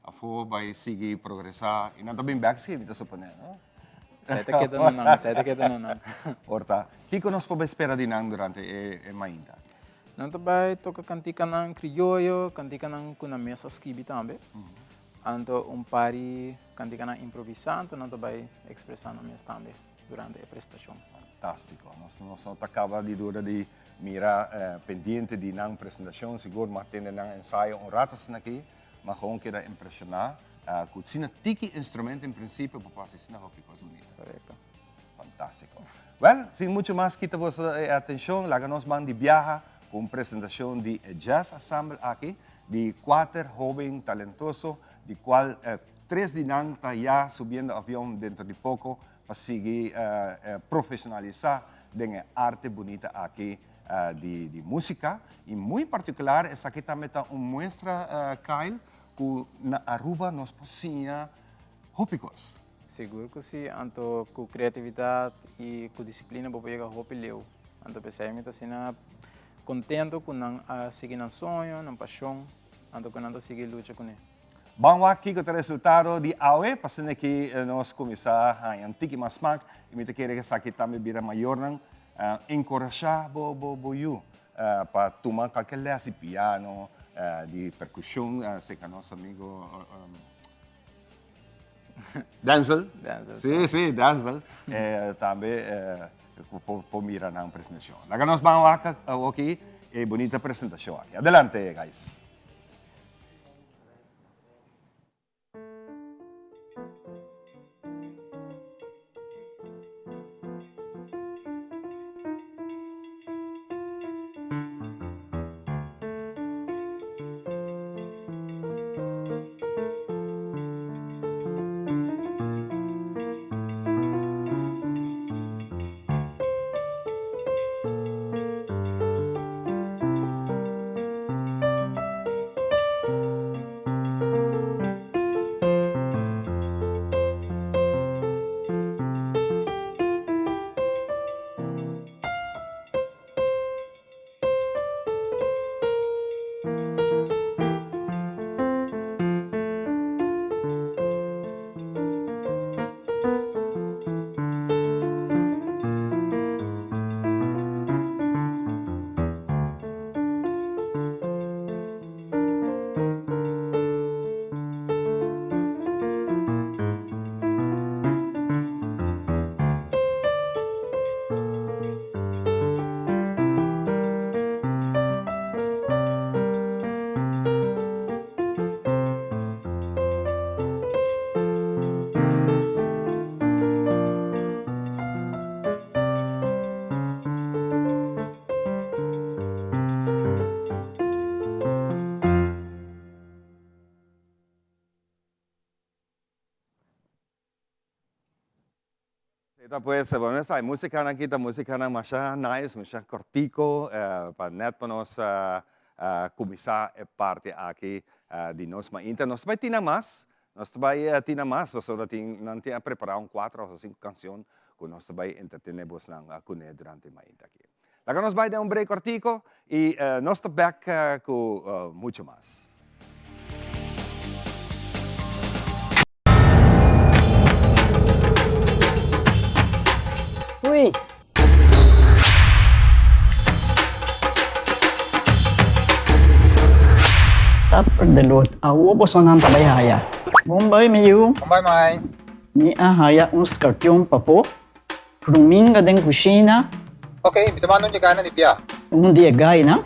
a fu vai seguir progressar e não também backseat, então suponer, não? Sete queda não. Orta, que nós podemos esperar de nang durante a mainta? Nós também toca cantica nang criollo, cantica nang kuna mesa skibi também. Então pari cantica nang improvisando, nós também expressando mesmo também durante a prestação. Fantástico. Nós acaba de dura de mira pendiente de nang apresentação, seguro matende nang ensaio ratas aqui, mas gewoon queda impressionar. Cucina tiki instrumento em princípio para fazer cena hopi coisa bonita. Correto. Fantástico. Well, sem muito mais que te vossa atenção, lá nós vamos de viajar com apresentação de jazz ensemble aqui, de 4 jovens talentosos, de qual 3 de nang está já subindo avião dentro de pouco para seguir profissionalizar a arte bonita aqui de música. E muito particular, essa aqui também está uma mostra, Kyle, que na Aruba nós possuímos hópicos. Seguro que sim, então com criatividade e com disciplina vou pegar hopi leu. Então pensei que assim contente com não seguir um sonho, uma paixão, então com não seguir luta com ele. Vamos aqui com o resultado de AOE, passando que nós começar a antigo mais smack e me querer que aqui também vira maior não encorajar boyu para tomar qualquer lesse piano de percussão, sei que nosso amigo Denzel. Sim, Denzel. Também por mirar na apresentação. Agora nós vamos aqui e bonita apresentação aqui. Adelante, guys. Kita pues, bueno, sai, música na kita, música na masya nice, masya cortico, para net para nós começar a parte aqui de nós mainta. Nós vai ter mais, nós vai ter mais, você não tem preparar 4 ou 5 canções que nós vai entreter vos lang kune durante mainta aqui. Laga nós vai dar break cortico e nós tá back com muito mais. Uy. Sapper de lot, awo bosonan tabayaya. Bombay miyu. Bombay mai. Ni ahaya un scorpion papo. Ruminga den kusina. Okay, bitaman yung gana ni Pia. Un dia gay na.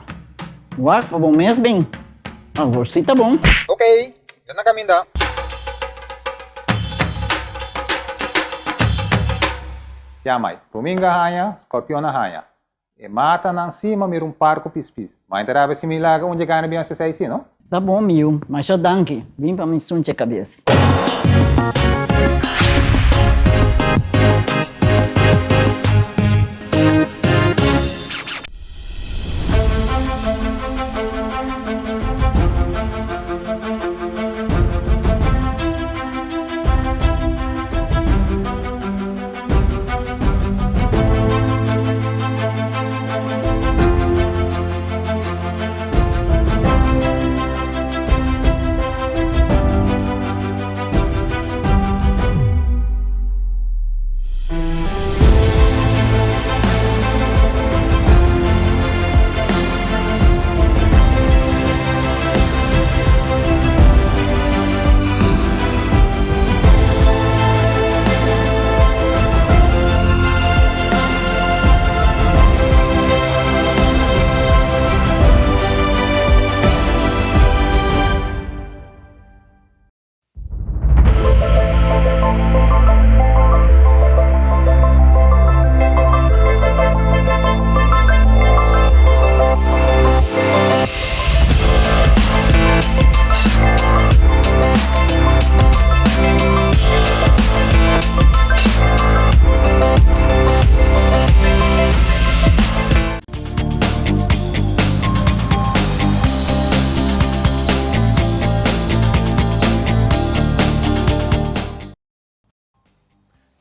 Wak pa bom mes bem. Agor sita bom. Okay, yan na kami da. Yamay, Ruminga haya, Scorpion na haya. E mata ng cima mir parco pispis. Mas interava se milaga onde gana bem essa saída, não? Tá bom, miu, mas já danke. Vim pra me sunche cabeça.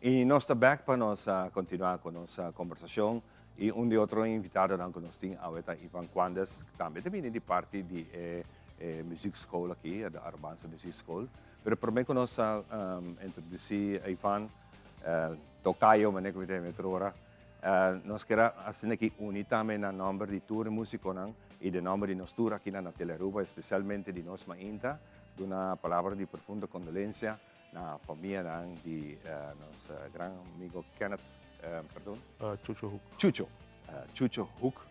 E nós estamos back para nós continuar com nossa conversação e de outro invitado que nós temos é Ivan Quandes, que também vem de parte da Music School aqui, da Arbanza Music School. Mas para mim que nós introduzir Ivan, tocayo, mas não é que ora, nós queremos assim aqui unir também o número de tour de músico e o número de nós tour aqui na Teleruba, especialmente de nós mainta, de uma palavra de profunda condolência na família de nosso grande amigo Kenneth, perdão? Chucho Hook. Chucho Hook,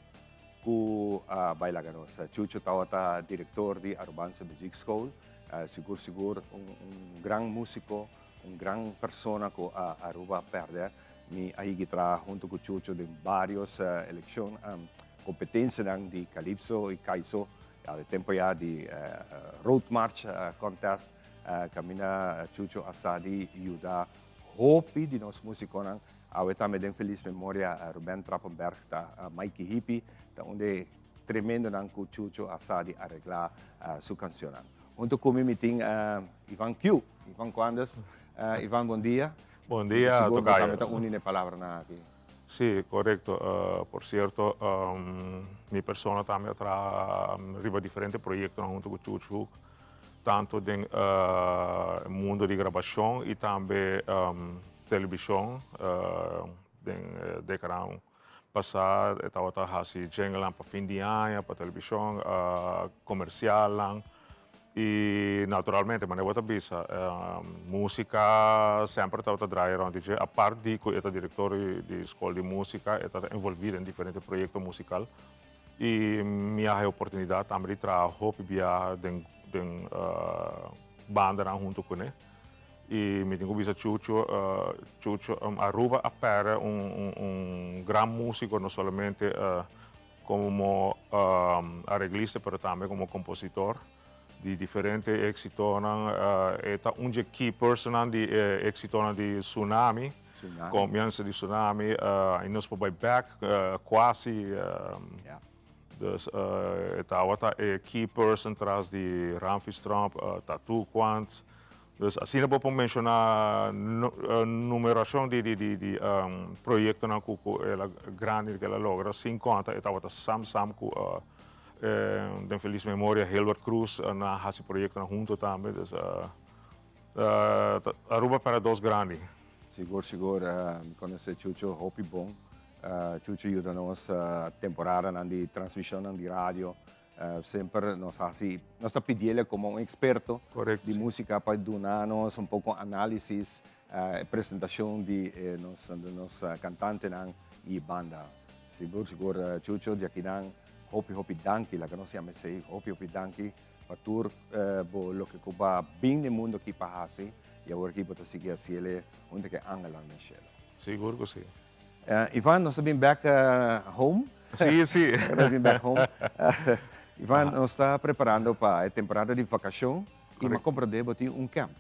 que bailaga nós. Chucho é diretor de Arbanza Music School, seguro grande músico, grande pessoa que Aruba perde. Me aí tra junto com Chucho de várias eleições, competências de Calypso e Kaiso, ao tempo já de Road March Contest. Camina Chucho Asadi ajuda hopi de nós músicos ao também tem feliz memória Ruben Trappenberg Mikey Hippie onde tremendo que Chucho Asadi arreglar sua canção. Junto comigo tem Ivan Q, Ivan Quandes. Ivan, bom dia. Bom dia, tocayo. Também unir a palavra aqui. Sí, correcto. Por cierto, mi persona también arriba diferentes proyectos junto con Chucho, tanto no mundo de gravação e também televisão. Década passada, estava fazendo jingle para fim de ano, para televisão, comercial. E, naturalmente, mas eu bisa música sempre estava trabalhando, a parte de que eu diretor de escola de música, estava envolvido em diferentes projetos musicais. E minha oportunidade também de trabalhar den banda junto com ele. E me tenho visto Chucho Aruba apare grande músico, não somente como arreglista, mas também como compositor de diferentes éxitos. É key person de éxitos de Tsunami, comienza di tsunami, e nós vai back, quase, dus Tawata é key person atrás de Ramfis Trump, Tatu Quant. Dus assim eu vou mencionar numeração de projetos na cuco ela grande que ela logra 50 e Tawata sam com de feliz memória Hilbert Cruz na esse projeto na junto também. Dus Aruba para dois grandes. Seguro, conhece Chucho, hopi bom. Chucho ajuda-nos a temporada de transmissão de rádio. Sempre nós pedimos como um experto de música para dar-nos pouco análise, apresentação de nossa cantante e banda. Seguro, Chucho, de aqui hopi danki, lá que nós chamamos assim, hopi danki, para tur lo que cuba bem no mundo que passa e agora aqui para seguir assim ele onde que Angela Michelle. Seguro que sim. Ivan, nós estamos back home. Sim. Nós estamos back home. Ivan, nós está preparando para a temporada de vacação e me compreendeu que tem camp.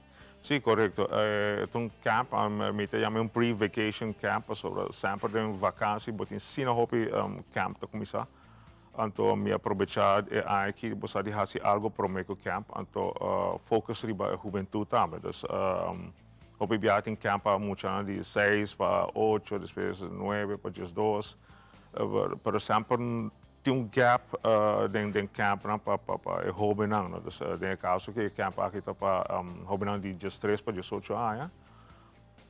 Sim, correto. É camp, me chama pre-vacation camp, sobre sempre de vacância, mas tem sim camp para começar. Então, me aproveitar aqui, você de fazer algo para o meu camp, então fokus riba juventude também. Então, viajar em camp muita de 6 para 8, depois 9 para 2. Por exemplo, tem gap dentro do camp para jovem não, então tem caso que camp aqui está para jovem de 13 para 18 anos.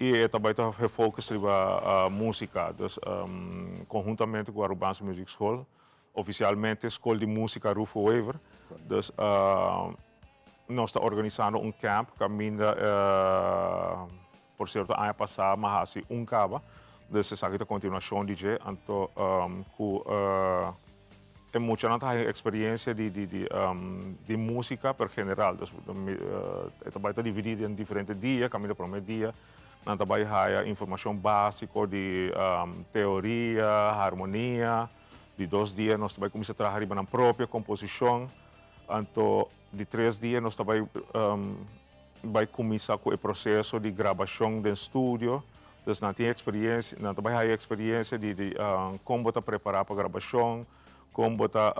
E também está fokus riba música, então conjuntamente com a Urban's Music School. Oficialmente Escola de Música Rufo Weaver. Dus nós estamos organizando camp que por certo, ano passado, mas cava. Dus essa é a continuação de DJ. Então, é muita experiência de música por general. Dus também está dividido em diferentes dias, caminho para o primeiro dia. Nós também temos informação básica de teoria, harmonia. De 2 dias nós também começamos a trabalhar na própria composição. Então, de 3 dias nós também vai começar com o processo de gravação do estúdio. Então, nós temos experiência, nós também temos experiência de como você preparar para a gravação, como você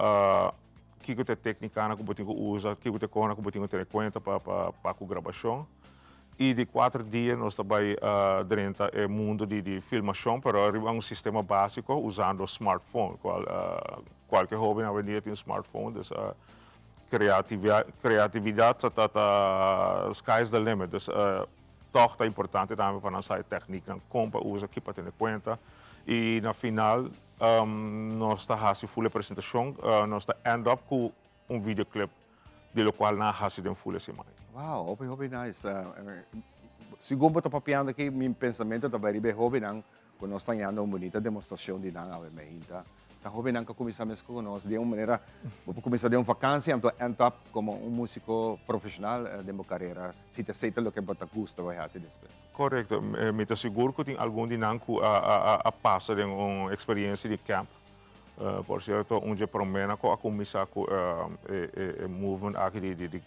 que técnica que você usa, que você ter em conta para a gravação. E de 4 dias nós também dentro do mundo de filmação, para arribar um sistema básico usando o smartphone. Qualquer jovem hoje em dia tem um smartphone, então criatividade está sky's the limit. Então, é importante também para nossa técnica, como usa aqui para ter em conta. E no final, nós estamos fazendo full apresentação, nós estamos end up com um videoclip, de qual nós fazemos full semana. Wow, hobby nice. Siguro estou papiando aqui, meu pensamento está bem hobby nang quando nós estamos fazendo uma bonita demonstração de nang ave meinta. Tá hobby nang que começamos com nós de uma maneira, vou começar de uma vacância, então end up como um músico profissional de minha carreira. Se te aceita o que você gosta, vai fazer depois. Correto, me te seguro que tem algum de nang a passa de uma experiência de camp. Por certo, onde promena a começar com o movimento aqui de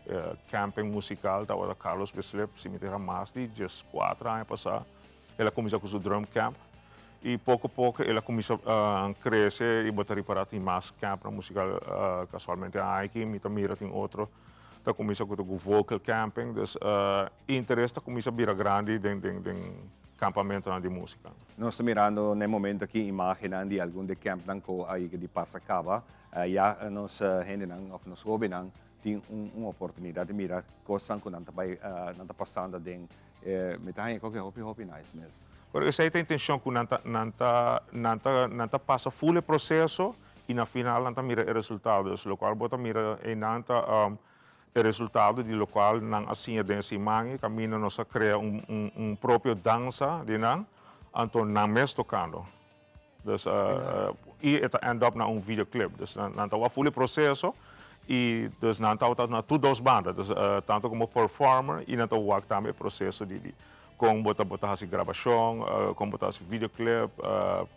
camping musical, da Carlos Beslep, se me terá mais de 4 anos passado. Ela começou com o drum camp e pouco a pouco ela começou a crescer e botar para ter mais camp musical casualmente aqui, me mira tem outro. Tá começou com o vocal camping, dus interesse começou a virar grande dentro campamento de música. Nós estamos mirando no momento aqui imagens de algum de camp aí que de Passacaba, já nós gente of nós jovens tem uma oportunidade de mirar coisas que não está passando dentro. Me está aí qualquer hobby nice mesmo. Porque essa é a intenção que não está passa full processo e na final não está mira os resultados, o qual bota mira e não está o resultado de lo qual não assim é desse mangue caminho nós a criar próprio dança de não então não mesmo tocando dus e eta end up na videoclip dus não está o full processo e dus não está na duas bandas dus tanto como performer e não está o também processo de como botar essa gravação como botar esse videoclip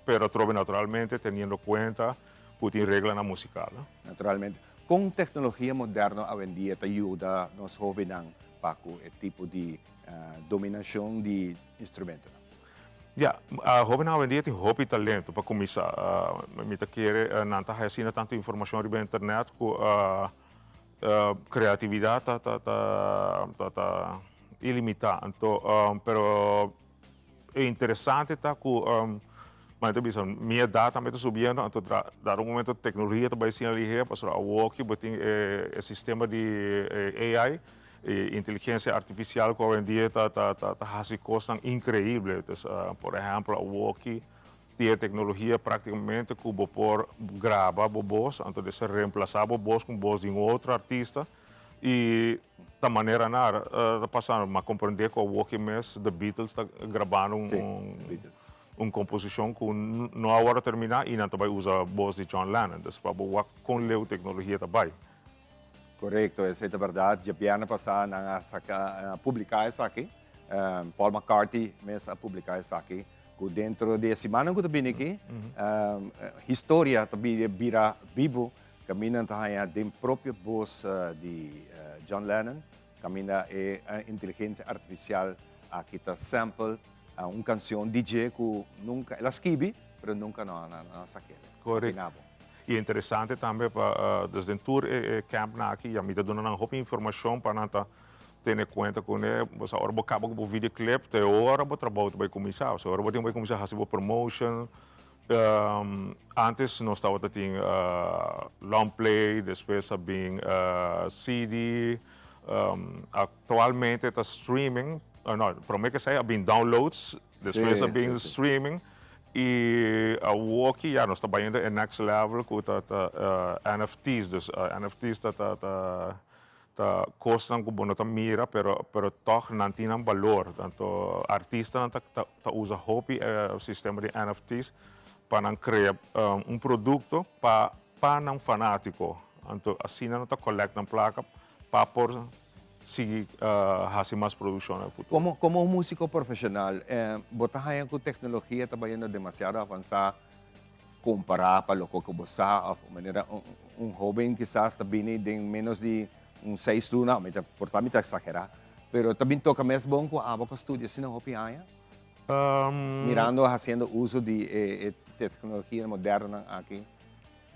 pero trove naturalmente tendo conta que tem regra na musical naturalmente. Com tecnologia moderna, hoje em dia, ajuda os jovens para o tipo de dominação de instrumentos? Ja, hobi na wendy tem hobi talento para começar. Me tá querer nanta recina tanto informação riba internet com criatividade tá ilimitada. Então, pero é interessante tá com mas bisa minha data também está subindo, então dar momento de tecnologia também se ali é para a walkie, botem sistema de AI, inteligência artificial que hoje em dia está fazendo coisas incríveis. Por exemplo, a walkie tem tecnologia praticamente que você pode gravar a voz, então de se reemplaçar a voz com voz de outro artista e da maneira nada está passando, mas compreender que a walkie mesmo, The Beatles está gravando uma composição que não há hora terminar e não também usa a voz de John Lennon, então para boa com a tecnologia também. Correto, essa é a verdade. Já piano passar a publicar isso aqui. Paul McCartney mesmo a publicar isso aqui. Dentro de semana que eu vim aqui, história também vira vivo, caminhando da própria voz de John Lennon, caminha a inteligência artificial aqui está sample uma canção DJ que nunca ela escreve, mas nunca não saquei. Correto. E é interessante também para desde o tour camp aqui, já me dá dando uma informação para não ter em conta que você agora acaba com o videoclip, até agora o trabalho vai começar, agora vai começar a fazer promotion. Antes nós estava tendo long play, depois bem CD, atualmente está streaming, não, para mim que sai bem downloads, depois bem streaming. E a walkie já nós estamos indo em next level com NFTs, dus NFTs tá custam que não tá mira, pero toch não tem valor. Tanto artista não tá usa hobby sistema de NFTs para criar produto para um fanático. Então assim não tá coleta placa para por seguir fazer mais produção no futuro. Como um músico profissional, botar aí com tecnologia também é demasiado avançada comparar para o que você sabe, maneira jovem quizás também tem menos de 6 anos, mas por também está exagerado, mas também toca mesmo bom com a boca estúdio, assim não é mirando, fazendo uso de tecnologia moderna aqui.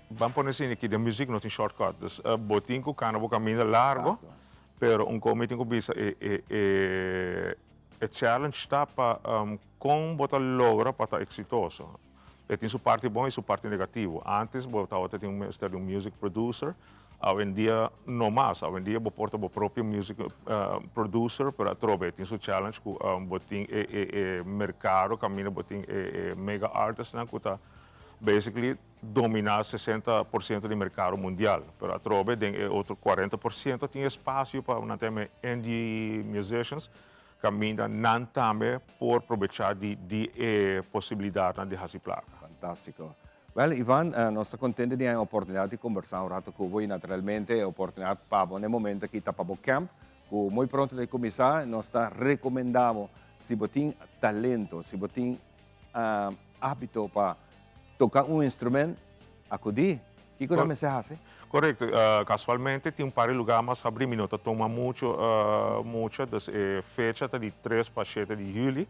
Vamos pôr assim que a música não tem shortcut, botinho que o caminho largo. Pero comité que bisa challenge está para como botar logra para estar exitoso. Tem sua parte boa e sua parte negativa. Antes botava ter um music producer, hoje em dia não mais. Hoje em dia porta o próprio music producer para trocar. Tem sua challenge que botem mercado, caminha botem mega artists que tá basically dominar 60% do mercado mundial. Pero a trove tem outro 40% tem espaço para não ter indie musicians que ainda não também por aproveitar de possibilidade de fazer placa. Fantástico. Well, Ivan, nós estamos contentes de ter a oportunidade de conversar um rato com você e naturalmente a oportunidade para no momento aqui está para o camp. Muito pronto de começar, nós recomendamos se você tem talento, se você tem hábito para tocar um instrumento, acudir. O que você faz? Correto. Casualmente, tem par de lugares mais abrir minuto. Toma muito das fecha de 3 para 7 de julho.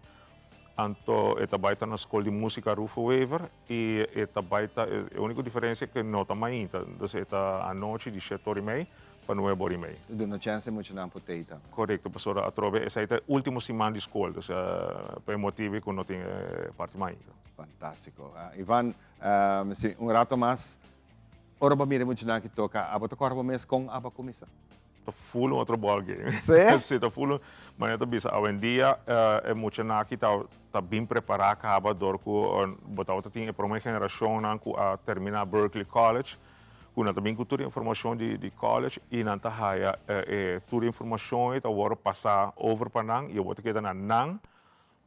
Então, vai estar na escola de música Rufo Weaver e vai estar, a única diferença é que não está mais ainda. Então, está à noite de 7h30 para 9h30. Não chance muito não poteita. Correto, professora. Essa é a última semana de escola, por motivo que não tem parte mais ainda. Fantástico. Ivan, rato mais, ora para mim muito que toca, a botar corpo mês com a comissão. Está full outro ball game. Sim? Está full, mas está bisa. Hoje em dia, é muito que está bem preparado, acaba dor com botar outra tem a primeira geração que terminar Berkeley College, que também com toda a informação de college e não está toda a informação e agora passar over para não e eu vou ter que ir na não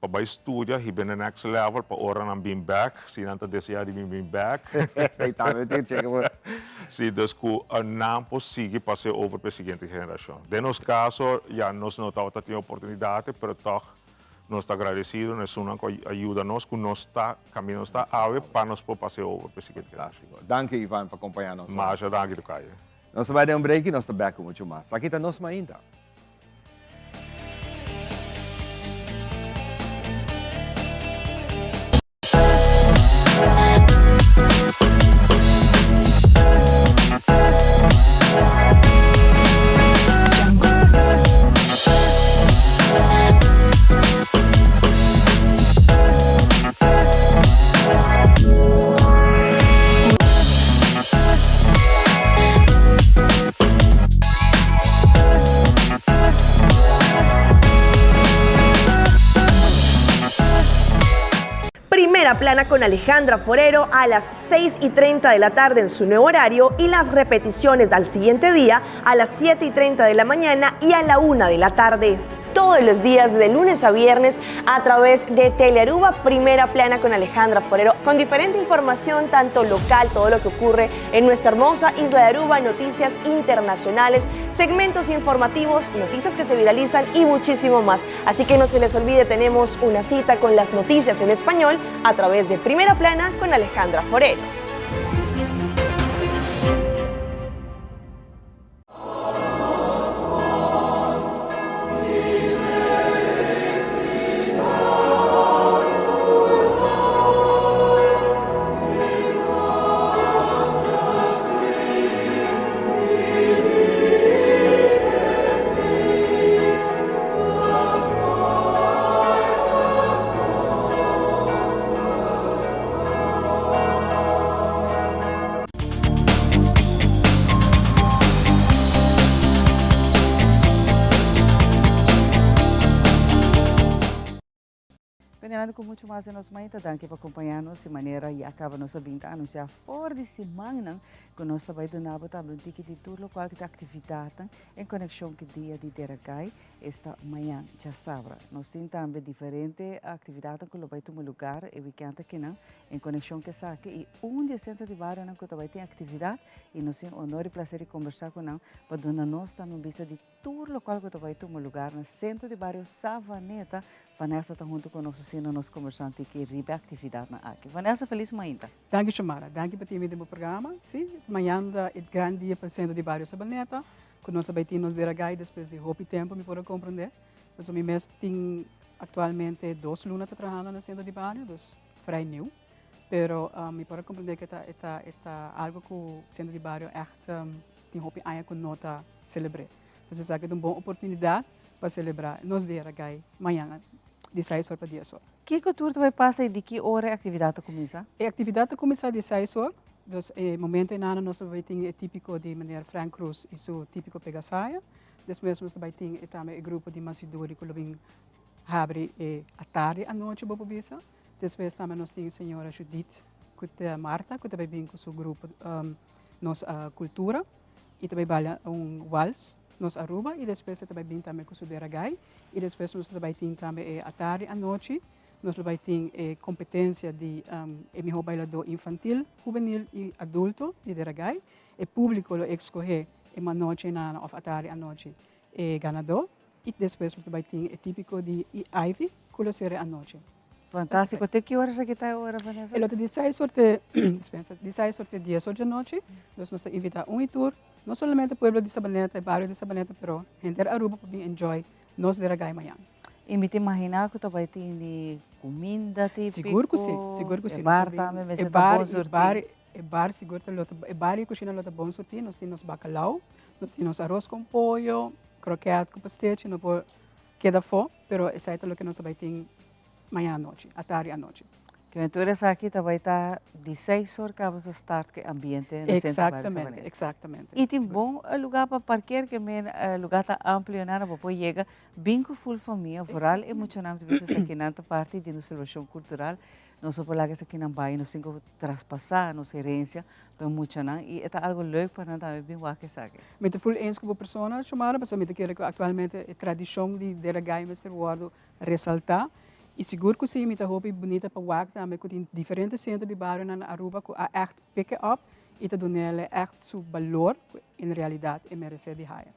para estudar e bem no next level para ora não bem back, se não está desejando bem back. Se desco não possível passar over para a seguinte geração. De nosso caso, já nós não estamos tendo oportunidade, mas toch nós estamos agradecidos, nós somos que ajuda-nos, que nós está caminho está ave para nós passar over para a seguinte geração. Danke Ivan por acompanhar-nos. Mas já danke do Caio. Nós vamos dar break e nós estamos back com muito mais. Aqui está nós ainda. Primera Plana con Alejandra Forero a las 6:30 de la tarde en su nuevo horario y las repeticiones al siguiente día a las 7:30 de la mañana y a la 1 de la tarde. Todos los días de lunes a viernes a través de Telearuba Primera Plana con Alejandra Forero, con diferente información tanto local, todo lo que ocurre en nuestra hermosa isla de Aruba, noticias internacionales, segmentos informativos, noticias que se viralizan y muchísimo más. Así que no se les olvide, tenemos una cita con las noticias en español a través de Primera Plana con Alejandra Forero. Continuando com muito mais em nosso manhã, danke por acompanhar-nos de maneira e acaba nossa vinda a anunciar fora de semana que nós também donamos também um ticket de tudo qual que tem atividade em conexão com o dia de Deragai esta manhã, já sabe. Nós temos também diferentes atividades que vai tomar lugar e weekend aqui em conexão com essa aqui e dia centro de bairro que também tem atividade e nós temos honor e prazer de conversar com nós para dar nós também vista de tudo qual que vai tomar lugar no centro de bairro Savaneta. Vanessa está junto conosco, sendo nosso conversante que ribe a atividade na aqui. Vanessa, feliz manhã. Danke, Chamara. Danke por ter vindo no programa. Sim, amanhã é grande dia para o centro de bairro Savaneta. Que nós também temos Deragai depois de roupa e tempo, me pode compreender. Mas o meu mês tem atualmente 2 lunas trabalhando no centro de bairro, então vrij nieuw. Pero me pode compreender que é algo que o centro de bairro tem roupa e que nota celebrar. Então, isso é uma boa oportunidade para celebrar nos Deragai amanhã. De 6 horas para 10 horas. Que cultura vai passar e de que hora a atividade começa? A atividade começa de 6 horas. Então, o momento em que nós vamos ter é típico de maneira Frank Cruz e seu típico pegasaia. Depois nós vamos ter também o grupo de Masiduri que vem abrir à tarde à noite para bisa. Depois também nós temos a senhora Judith, que é Marta, que também vem com o seu grupo nossa cultura e também baila vals. Nos Aruba e depois também vem também com o Deragai e depois nós também temos também à tarde à noite nós também temos competência de melhor bailador infantil, juvenil e adulto de Deragai e público lo escolher uma noite na ou à tarde à noite ganador e depois nós também temos típico de Ivy que será à noite. Fantástico. Até que horas é que está a hora, Vanessa? Ele de 6 horas de 10 horas da noite nós invitamos tour. Não somente o povo de Sabaneta, o bairro de Sabaneta, mas gente de Aruba para enjoy nos Deragai amanhã. E me imaginar que também tem comida típica? Seguro que sim, seguro que sim. Bar também vai ser bom sortir? Bar seguro que bar e cozinha é bom sortir. Nós temos bacalhau, nós temos arroz com pollo, croquete com pastete, não pode queda fora, mas essa é o que nós vai ter amanhã à noite, à tarde à noite. Que aventuras aqui também está de 6 horas que vamos estar que ambiente no exatamente, exatamente. E tem bom lugar para parquear, que o lugar está amplo, para poder chegar bem com full família, foral e muito nada de vezes aqui na parte de nossa celebração cultural. Nós por lá que aqui na Bahia, nós temos que traspassar nossa herência, para muito não e é algo leuk para nós também bem o que sabe. Met full eens com a pessoa, chamada, mas me que atualmente a tradição de Deragai Mr. Wardo ressaltar. E seguro que sim, muita roupa bonita para o WAC também, que tem diferentes centros de bairro na Aruba, que é echt pick-up e te doen echt seu valor, em realidade, é merecer de raia.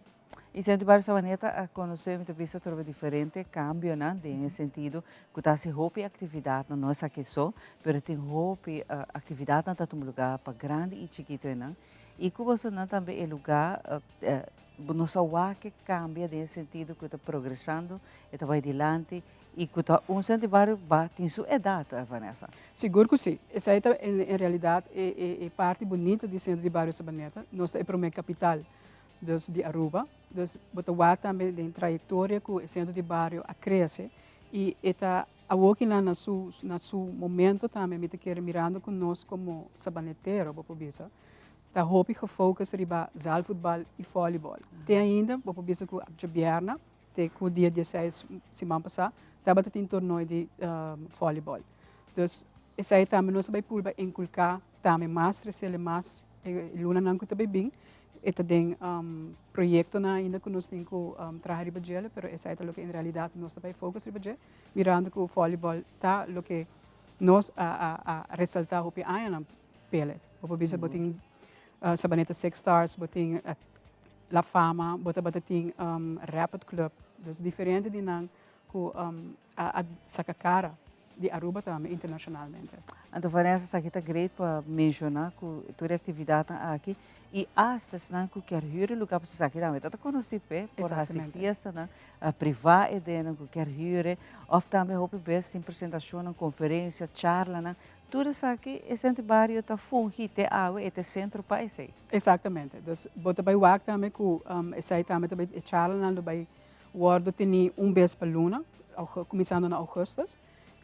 E centro de bairro Savaneta, a conhecer muita vista sobre diferente cambio, né, no sentido que está se roupa e atividade, não é só que só, mas tem roupa e atividade não está um lugar para grande e chiquito, né? E que você não também é lugar nossa WAC cambia nesse sentido que está progressando, está vai adiante. E que centro de bairro tem sua idade, Vanessa? Seguro que sim. Essa é, em realidade, é parte bonita do centro de bairro Sabaneta. Nós é para a capital de Aruba. Nós botamos também em trajetória que o centro de bairro cresce. E está aqui lá no seu momento também, me quer mirando com nós como sabaneteiro, para bisa. Está roupa que foca riba zaalvoetbal e voleibol. Tem ainda, para bisa que a Bierna, tem o dia 16 semana passada, estava tendo torneio de voleibol. Então, essa aí também nós vai pulba inculcar também mais recebe mais luna não que também bem eta tem projeto na ainda que nós temos trabalhar riba gel, pero essa é o que em realidade nós vai focus riba gel, mirando que o voleibol tá o que nós a ressaltar o que há na pele. O bisa boting Sabaneta Six Stars, boting La Fama, boting Rapid Club, dus diferente de nang ku a cara de Aruba também internacionalmente. Então, Vanessa, aqui está great para mencionar que toda atividade aqui e hasta não que quer ir lugar para aqui também. Tá conhecido por essa festa, né? Privada e de não quer ir, ou também houve best em apresentação, conferência, charla, né? Tudo isso aqui é sempre vários tá fungi te água e te centro para isso aí. Exatamente. Dus bota vai wak também que essa aí também charla não vai guardo tem vez para luna, começando na agosto.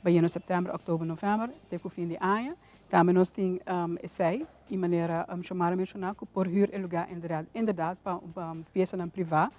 Bij in september, oktober, november, tegen fim de ano. Também nós temos essay, de maneira chamar mencionar que por huur lugar inderdaad para peça na privada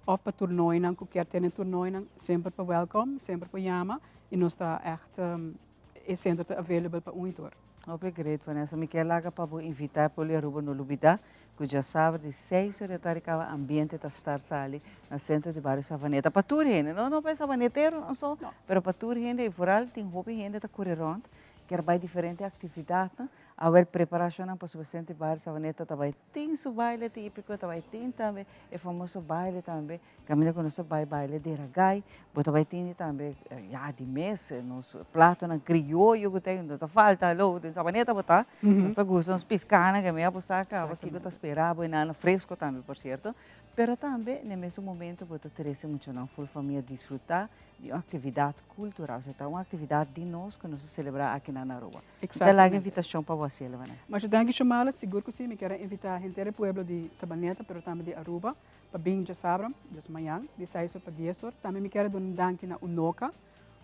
ou para torneio, que quer ter torneio, sempre para welcome, sempre para chama e nós está echt sempre available para tour. Obrigado, Vanessa. Me quer lá para invitar para o Aruba no Lubida, que já sabe de 6 horas da tarde o ambiente está estar ali no centro de Barrio Savaneta. Para tudo gente, não para savanetero, não só, mas para tudo gente, e por aí tem hobby gente está correndo, quer vai diferente atividade, a preparação para o centro de Barrio Savaneta também tem seu baile típico, também tem também o famoso baile também, caminho com nosso baile de ragai, mas também tem também já de mês, nosso prato na crioulo que tem, não falta lo de Savaneta botar, nós gostamos piscana que me abusaca, aqui que está esperando, banana fresco também, por certo. Pero também, no mesmo momento, você terá muito na full família desfrutar de uma atividade cultural, ou seja, uma atividade de nós que nós celebrar aqui na Aruba. Então, lá a invitação para você, Levana. Mas eu tenho que chamá-la, seguro que sim, me quero invitar a gente do pueblo de Sabaneta, pero também de Aruba, para bem de sábado, de manhã, de 6 para 10 horas. Também me quero dar um danke na UNOCA,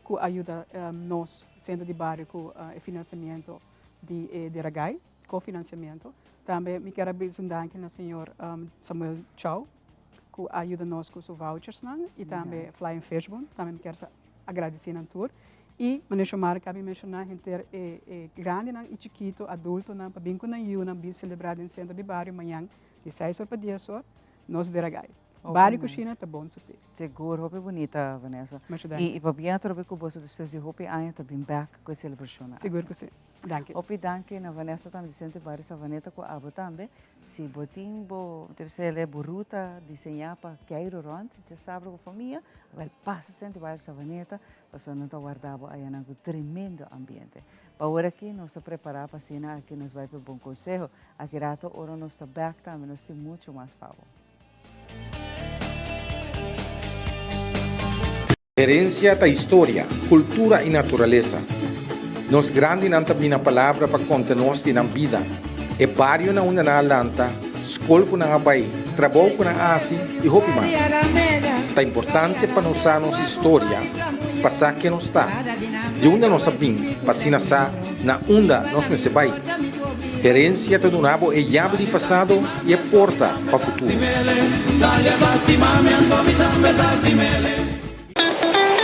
que ajuda nós, centro de bairro, com o financiamento de Ragai, cofinanciamento. Também me quero dar um danke na senhor Samuel Chow, que ajuda nós com os vouchers e também Flying Fishbone, também quero agradecer na tour. E me chamar que mencionar gente grande e chiquito, adulto, para bem com a bem celebrado no centro de bairro amanhã de 6 para 10 horas, nós de Ragai. Bairro coxina tá bom sorteio. Seguro, roupa bonita, Vanessa. E para bem trocar com você depois de roupa ainda tá bem back com a celebração. Seguro que sim. Danke. Roupa danke na Vanessa também de centro de bairro Savaneta com a também. Se botim deve ser ele boruta desenhar para cair rond, já sabe com a família, vai passa centro de bairro Savaneta, passando não tá guardado aí na tremendo ambiente. Para agora aqui nós preparar para cena aqui nos vai para bom conselho, aqui rato ora nós tá back também nós tem muito mais favor. Herencia da história, cultura e natureza. Nos grande não tem palavra para contar-nos na vida. É barrio na uma na lanta, escola com a bai, trabalho com a asi e roupa mais. É importante para nós a nossa história, passar que nos está. De onde nós sabemos, passina sa na onda nós me se vai. Herencia do nabo é chave de passado e é porta para o futuro.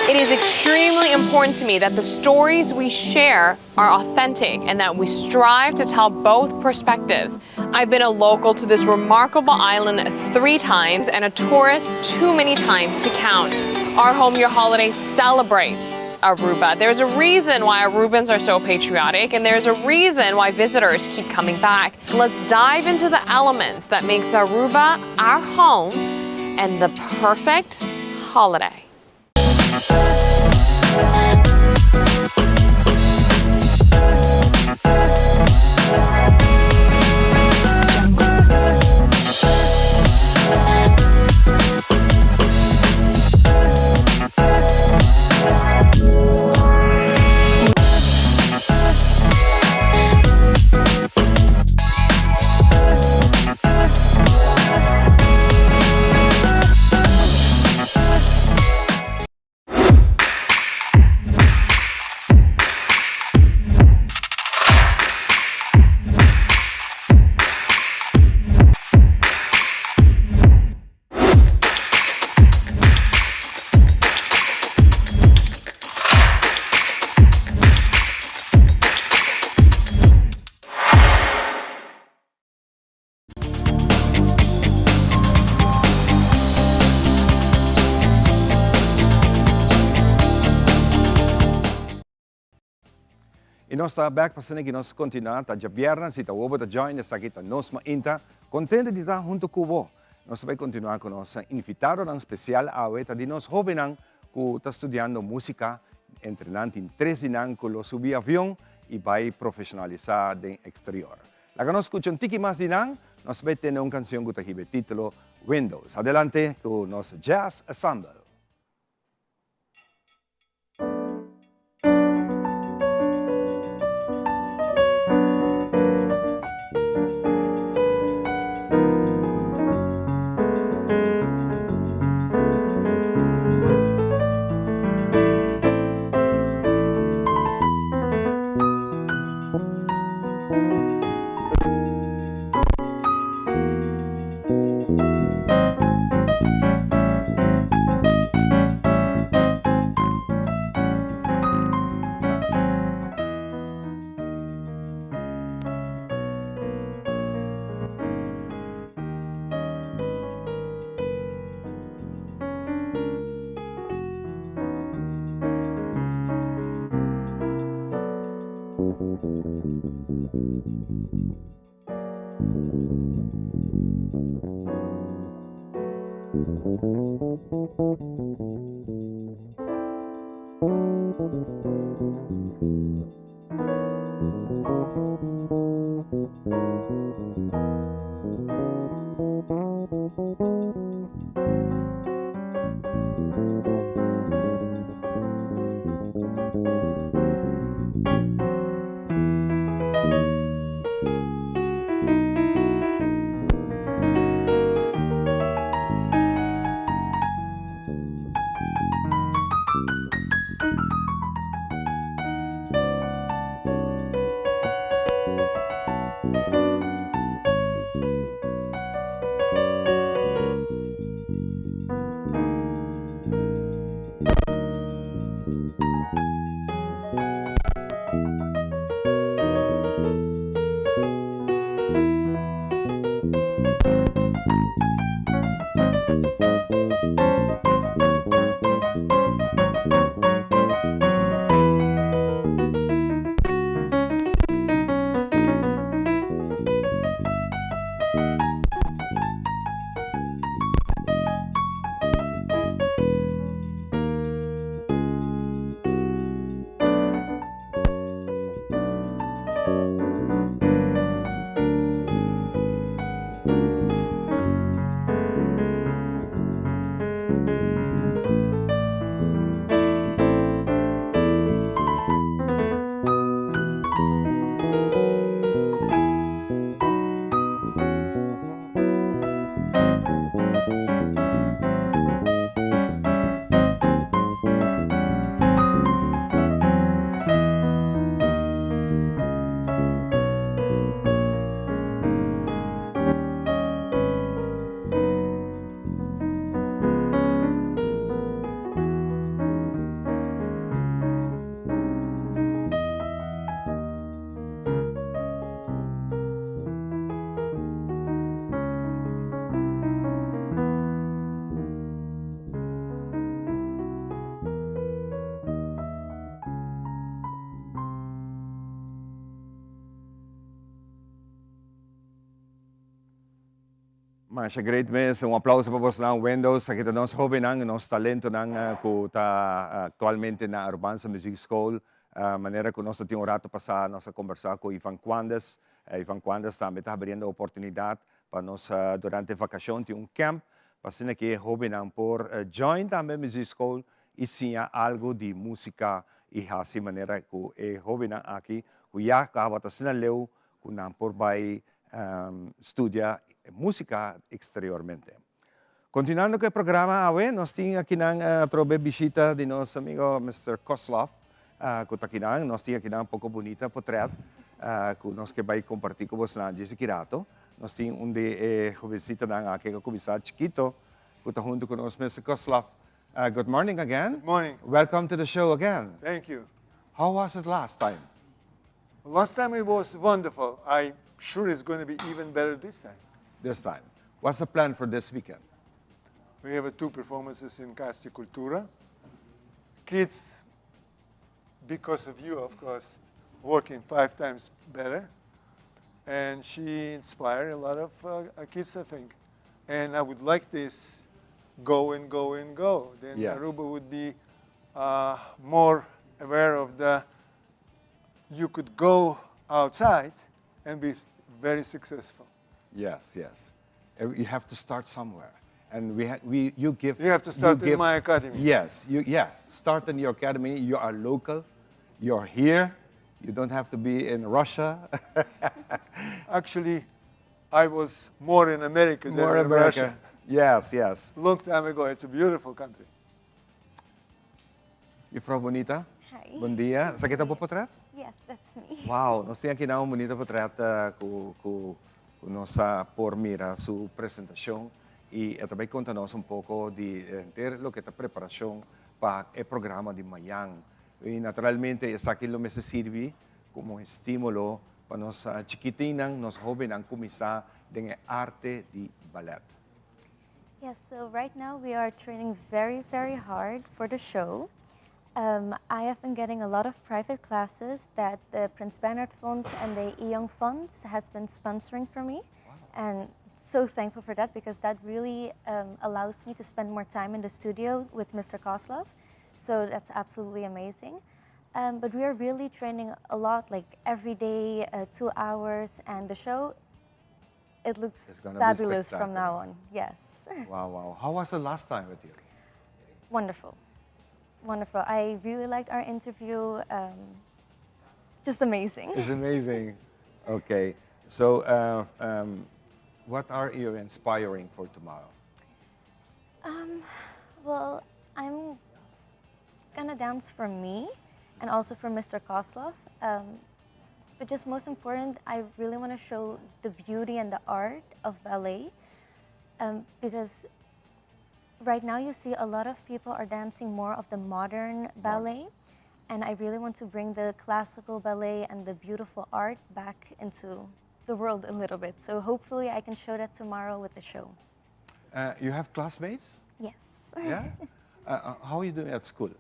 It is extremely important to me that the stories we share are authentic and that we strive to tell both perspectives. I've been a local to this remarkable island 3 times and a tourist too many times to count. Our Home Your Holiday celebrates Aruba. There's a reason why Arubans are so patriotic, and there's a reason why visitors keep coming back. Let's dive into the elements that makes Aruba our home and the perfect holiday. E nós estamos back para que nós continuamos, tá já viernes, se tá o tá join, essa aqui tá nós inta, contente de estar junto com você. Nós vamos continuar com nosso invitado especial, a de nós jovens que está estudando música, entrenando em 13 anos com o subavião e vai profissionalizar no exterior. La que nós escuchamos um pouquinho mais de nós vamos ter uma canção que tem o título Windows. Adelante com nosso Jazz Ensemble. Mas é great mesmo, aplauso para você, Windows, aqui nós jovens, nosso talento que está atualmente na Urbanza Music School, maneira que nós temos um rato passar nós conversar com Ivan Quandas. Ivan Quandas também está abrindo oportunidade para nós durante a vacação ter um camp, para que jovens por join também Music School e sim algo de música e assim maneira que jovens aqui que já acaba de ser leu que não por vai estudar música exteriormente. Continuando com o programa, nós temos aqui a visita de nosso amigo Mr. Koslov, que está aqui, nós temos aqui um pouco bonita portrait, que nós que vai compartilhar com vocês nesse kirato. Nós temos de visita aqui com o comissário Chiquito, que está junto com nós, Mr. Koslov. Good morning again. Good morning. Welcome to the show again. Thank you. How was it last time? Last time it was wonderful. I'm sure it's going to be even better this time. This time. What's the plan for this weekend? We have 2 performances in Casa Cultura. Kids, because of you, of course, working 5 times better. And she inspired a lot of kids, I think. And I would like this go and go and go. Then Yes. Aruba would be more aware of you could go outside and be very successful. Yes, yes. You have to start somewhere. And you have to start in my academy. Yes, start in your academy. You are local. You're here. You don't have to be in Russia. Actually, I was more in America than More in America. Russia. Yes, yes. Long time ago. It's a beautiful country. Juffrouw Bonita. Hi. Bom dia. Sa kita po potret? Yes, that's me. Wow, nós temos aqui na bonita potret com nossa por mira sua apresentação e também conta-nos pouco de ter lo que a preparação para o programa de manhã. E naturalmente essa aquilo me serve como estímulo para nós chiquitinang, nós jovens a começar com arte de ballet. Yes, so right now we are training very, very hard for the show. I have been getting a lot of private classes that the Prince Bernhard Funds and the E-Young Funds has been sponsoring for me. And so thankful for that because that really allows me to spend more time in the studio with Mr. Koslov. So that's absolutely amazing. But we are really training a lot, like every day, 2 hours, and the show, it looks fabulous from now on. Yes. Wow, wow. How was the last time with you? Wonderful. Wonderful. I really liked our interview. Just amazing. It's amazing. Okay. So, what are you inspiring for tomorrow? Well, I'm gonna dance for me and also for Mr. Koslov. But just most important, I really want to show the beauty and the art of ballet because right now you see a lot of people are dancing more of the modern ballet, and I really want to bring the classical ballet and the beautiful art back into the world a little bit. So hopefully I can show that tomorrow with the show. You have classmates? Yes. Yeah? How are you doing at school?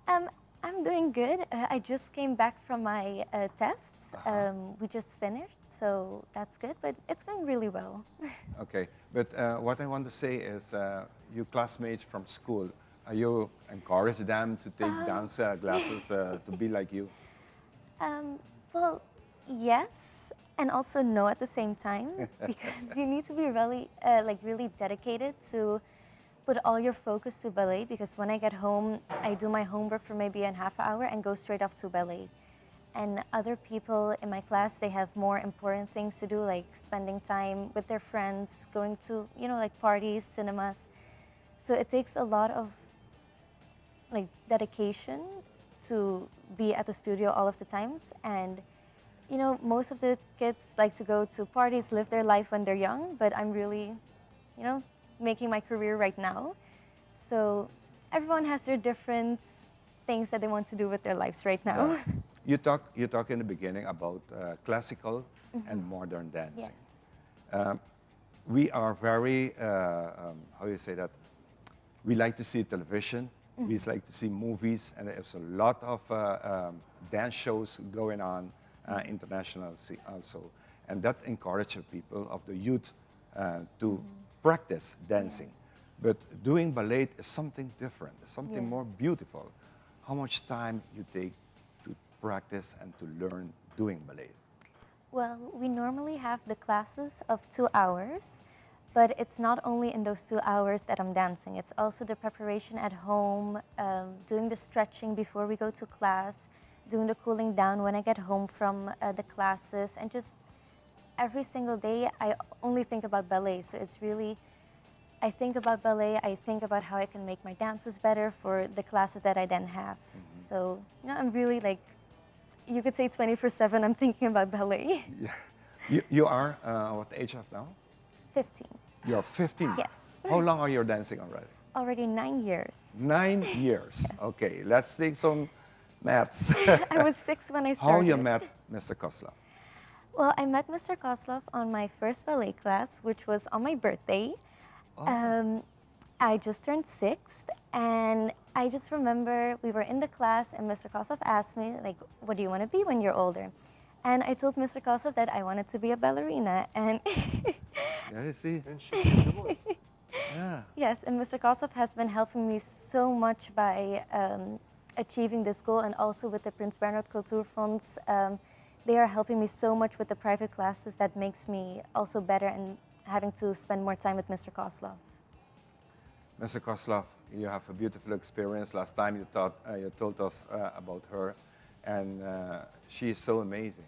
I'm doing good. I just came back from my tests. We just finished, so that's good, but it's going really well. Okay, but what I want to say is your classmates from school, are you encourage them to take dance classes to be like you? Well, yes, and also no at the same time, because you need to be really, really dedicated to put all your focus to ballet, because when I get home, I do my homework for maybe a half hour and go straight off to ballet. And other people in my class, they have more important things to do, like spending time with their friends, going to, like parties, cinemas. So it takes a lot of dedication to be at the studio all of the times. And, most of the kids like to go to parties, live their life when they're young, but I'm really, making my career right now. So everyone has their different things that they want to do with their lives right now. Yeah. You talk in the beginning about classical and modern dancing. Yes. We are very, how you say that? We like to see television. We like to see movies, and there's a lot of dance shows going on internationally also. And that encourages people of the youth to practice dancing. But doing ballet is something different, something more beautiful. How much time you take to practice and to learn doing ballet? Well, we normally have the classes of 2 hours, but it's not only in those 2 hours that I'm dancing. It's also the preparation at home, doing the stretching before we go to class, doing the cooling down when I get home from the classes, and just every single day I only think about ballet. So it's really, I think about ballet, I think about how I can make my dances better for the classes that I then have. So, I'm really you could say 24/7 I'm thinking about ballet. Yeah. You are, what age of now? 15. You're 15? Yes. How long are you dancing already? Already 9 years. 9 years. Yes. Okay, let's take some maths. I was 6 when I started. How you met Mr. Koslov? Well, I met Mr. Koslov on my first ballet class, which was on my birthday. I just turned 6, and I just remember we were in the class and Mr. Kosov asked me, like, what do you want to be when you're older? And I told Mr. Kosov that I wanted to be a ballerina. And Yeah, you see. Yeah. yes, and Mr. Kosov has been helping me so much by achieving this goal, and also with the Prince Bernhard Kulturfonds. They are helping me so much with the private classes that makes me also better and having to spend more time with Mr. Koslov. Mr. Koslov, you have a beautiful experience. Last time you told us about her, and she is so amazing.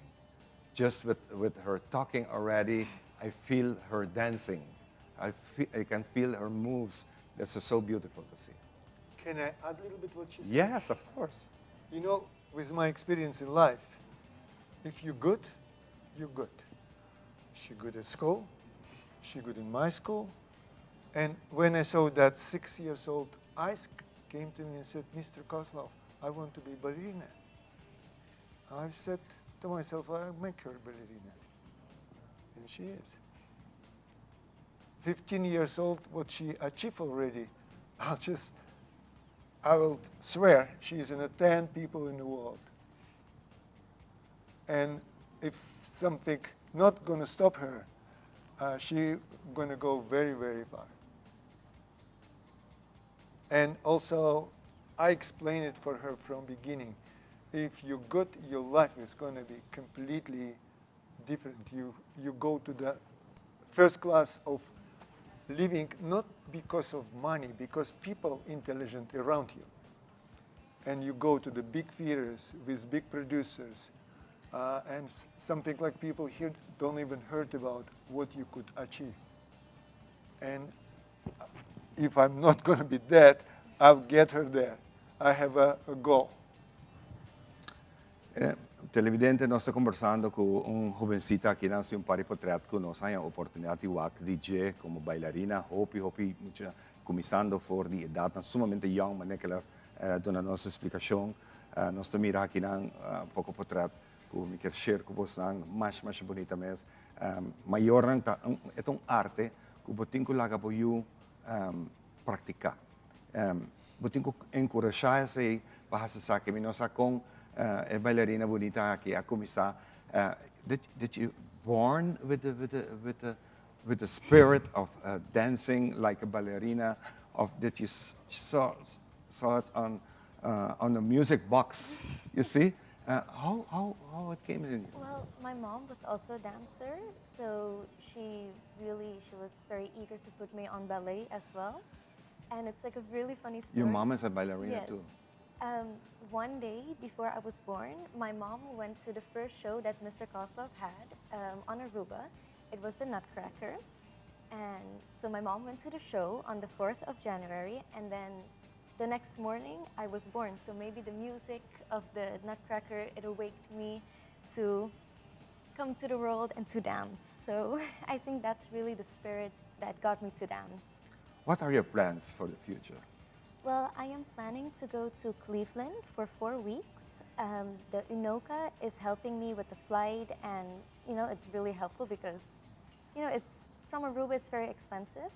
Just with her talking already, I feel her dancing. I can feel her moves. This is so beautiful to see. Can I add a little bit what she said? Yes, of course. You know, with my experience in life, if you're good, you're good. She good at school, she good in my school. And when I saw that 6 years old Ice came to me and said, Mr. Koslov, I want to be ballerina. I said to myself, I'll make her ballerina. And she is. 15 years old, what she achieved already, I will swear she's in the 10 people in the world. And if something not going to stop her, she going to go very, very far. And also, I explained it for her from beginning. If you're good, your life is going to be completely different. You go to the first class of living, not because of money, because people intelligent around you. And you go to the big theaters with big producers, and something like people here don't even heard about what you could achieve. And if I'm not going to be that, I'll get her there. I have a goal. Televidente, nós estamos conversando com jovencita que nasce pari potreat com nós a oportunidade de work DJ como bailarina, hopi começando for die idade sumamente young, mas que ela dona nossa explicação. Nós também aqui não pouco potreat com me quer share com você mais bonita mesmo. Maior não é arte que botin ko laga po you praticar. Botin ko encourajar esse para sa que nós com a bailarina bonita aqui a começar. Did you born with the spirit of dancing like a ballerina? Of did you saw it on the music box? You see how it came in you? Well, my mom was also a dancer, so she was very eager to put me on ballet as well. And it's like a really funny story. Your mom is a ballerina too. One day before I was born, my mom went to the first show that Mr. Koslov had on Aruba. It was the Nutcracker. And so my mom went to the show on the 4th of January, and then the next morning I was born. So maybe the music of the Nutcracker, it awakened me to come to the world and to dance. So I think that's really the spirit that got me to dance. What are your plans for the future? Well, I am planning to go to Cleveland for 4 weeks. The UNOCA is helping me with the flight, and it's really helpful because it's from Aruba, it's very expensive.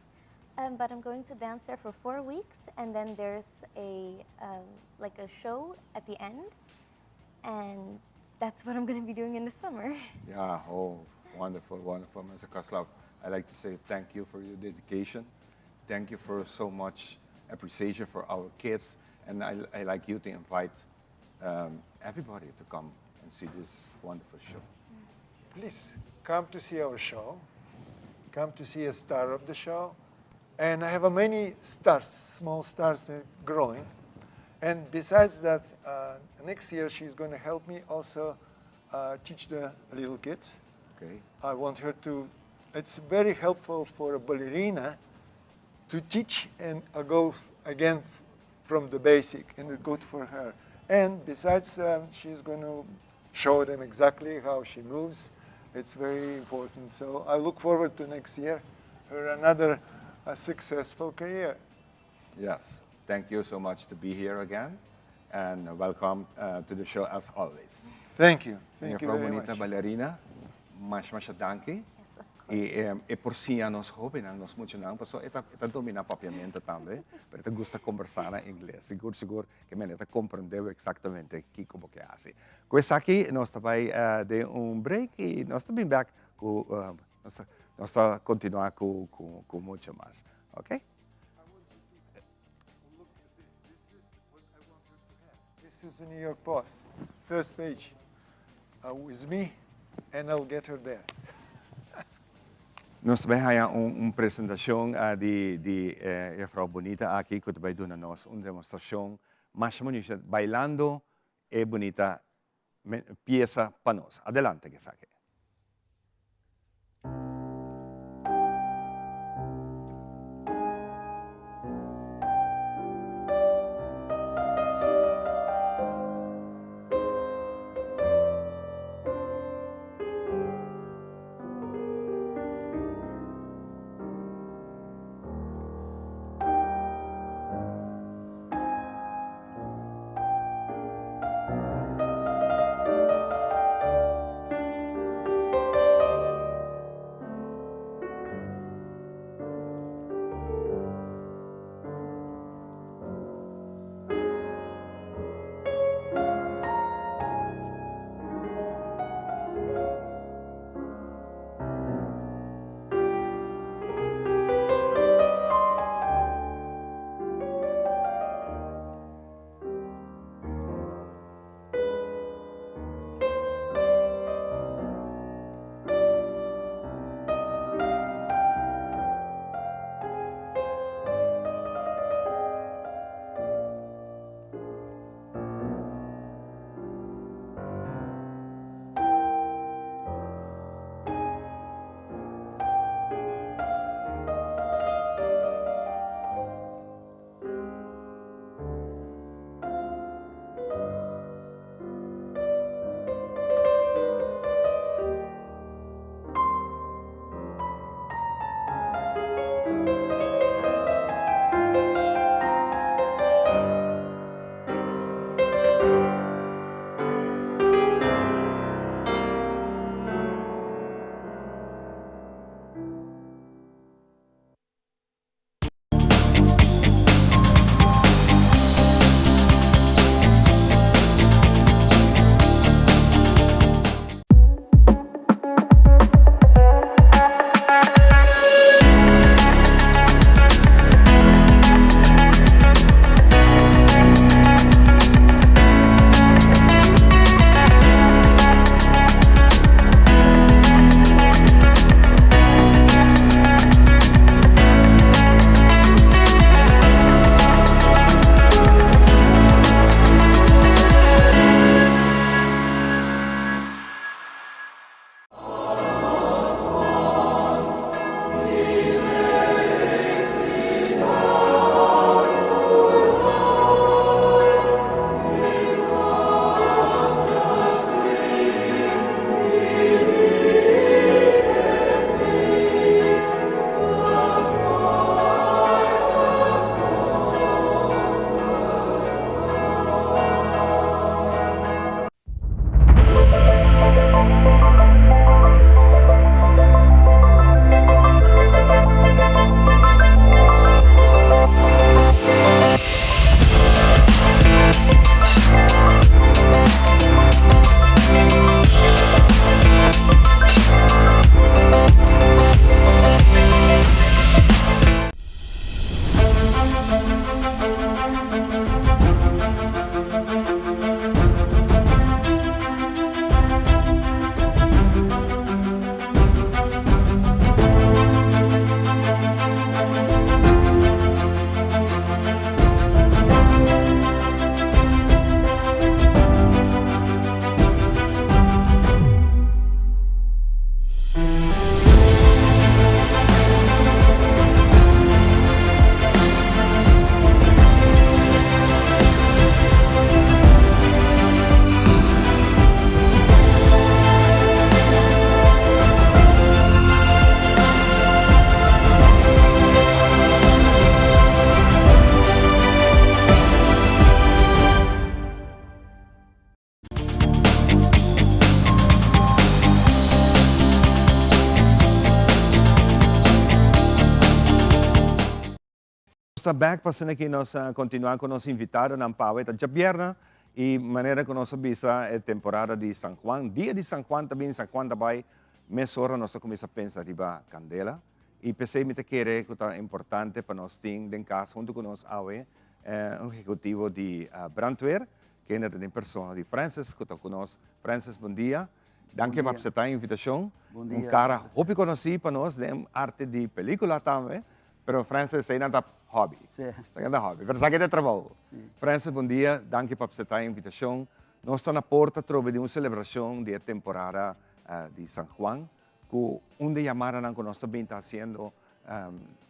But I'm going to dance there for 4 weeks, and then there's a show at the end, and that's what I'm going to be doing in the summer. Yeah, wonderful, Mr. Koslov. I'd like to say thank you for your dedication. Thank you for so much appreciation for our kids, and I like you to invite everybody to come and see this wonderful show. Please come to see our show. Come to see a star of the show. And I have many stars, small stars that are growing. And besides that, next year she's going to help me also teach the little kids. Okay. I want her to, it's very helpful for a ballerina to teach and go again from the basic, and it's good for her. And besides, she's going to show them exactly how she moves. It's very important. So I look forward to next year, her another successful career. Yes, thank you so much to be here again, and welcome to the show as always. Thank you. Thank you very bonita much. ballerina, mas danke. E por si nos jóvenes nos mucho nang paso eta domina papiamento também, pero eta gusta conversar en inglés. Seguro que me eta comprendeu exatamente que como que hace. Pues aqui nós também de break e nós também back com nós continuar com muito mais, ok? This is the New York Post, first page, with me, and I'll get her there. Nós também temos uma apresentação de Frau Bonita aqui que vai dar nós uma demonstração mais bonita, bailando e bonita peça para nós. Adelante, que saque. Estamos back para que nós continuar com nosso invitado na Paueta de Bierna e maneira que nós visa a temporada de San Juan. Dia de San Juan também, San Juan também, mês hora nós começamos a pensar riba candela. E pensei que querer que é importante para nós ter em casa junto com nós um executivo de Brandweer, que é uma pessoa de Francis, que está conosco. Francis, bom dia. Danke por aceitar a invitação. Bom dia. Um cara, hope conheci para nós, de arte de película também, mas Francis é um hobby. Sim. É um hobby, mas aqui é trabalho. Francis, bom dia. Danke por aceitar a invitação. Nós estamos na porta de uma celebração de temporada de San Juan, que onde chamaram que nós também está fazendo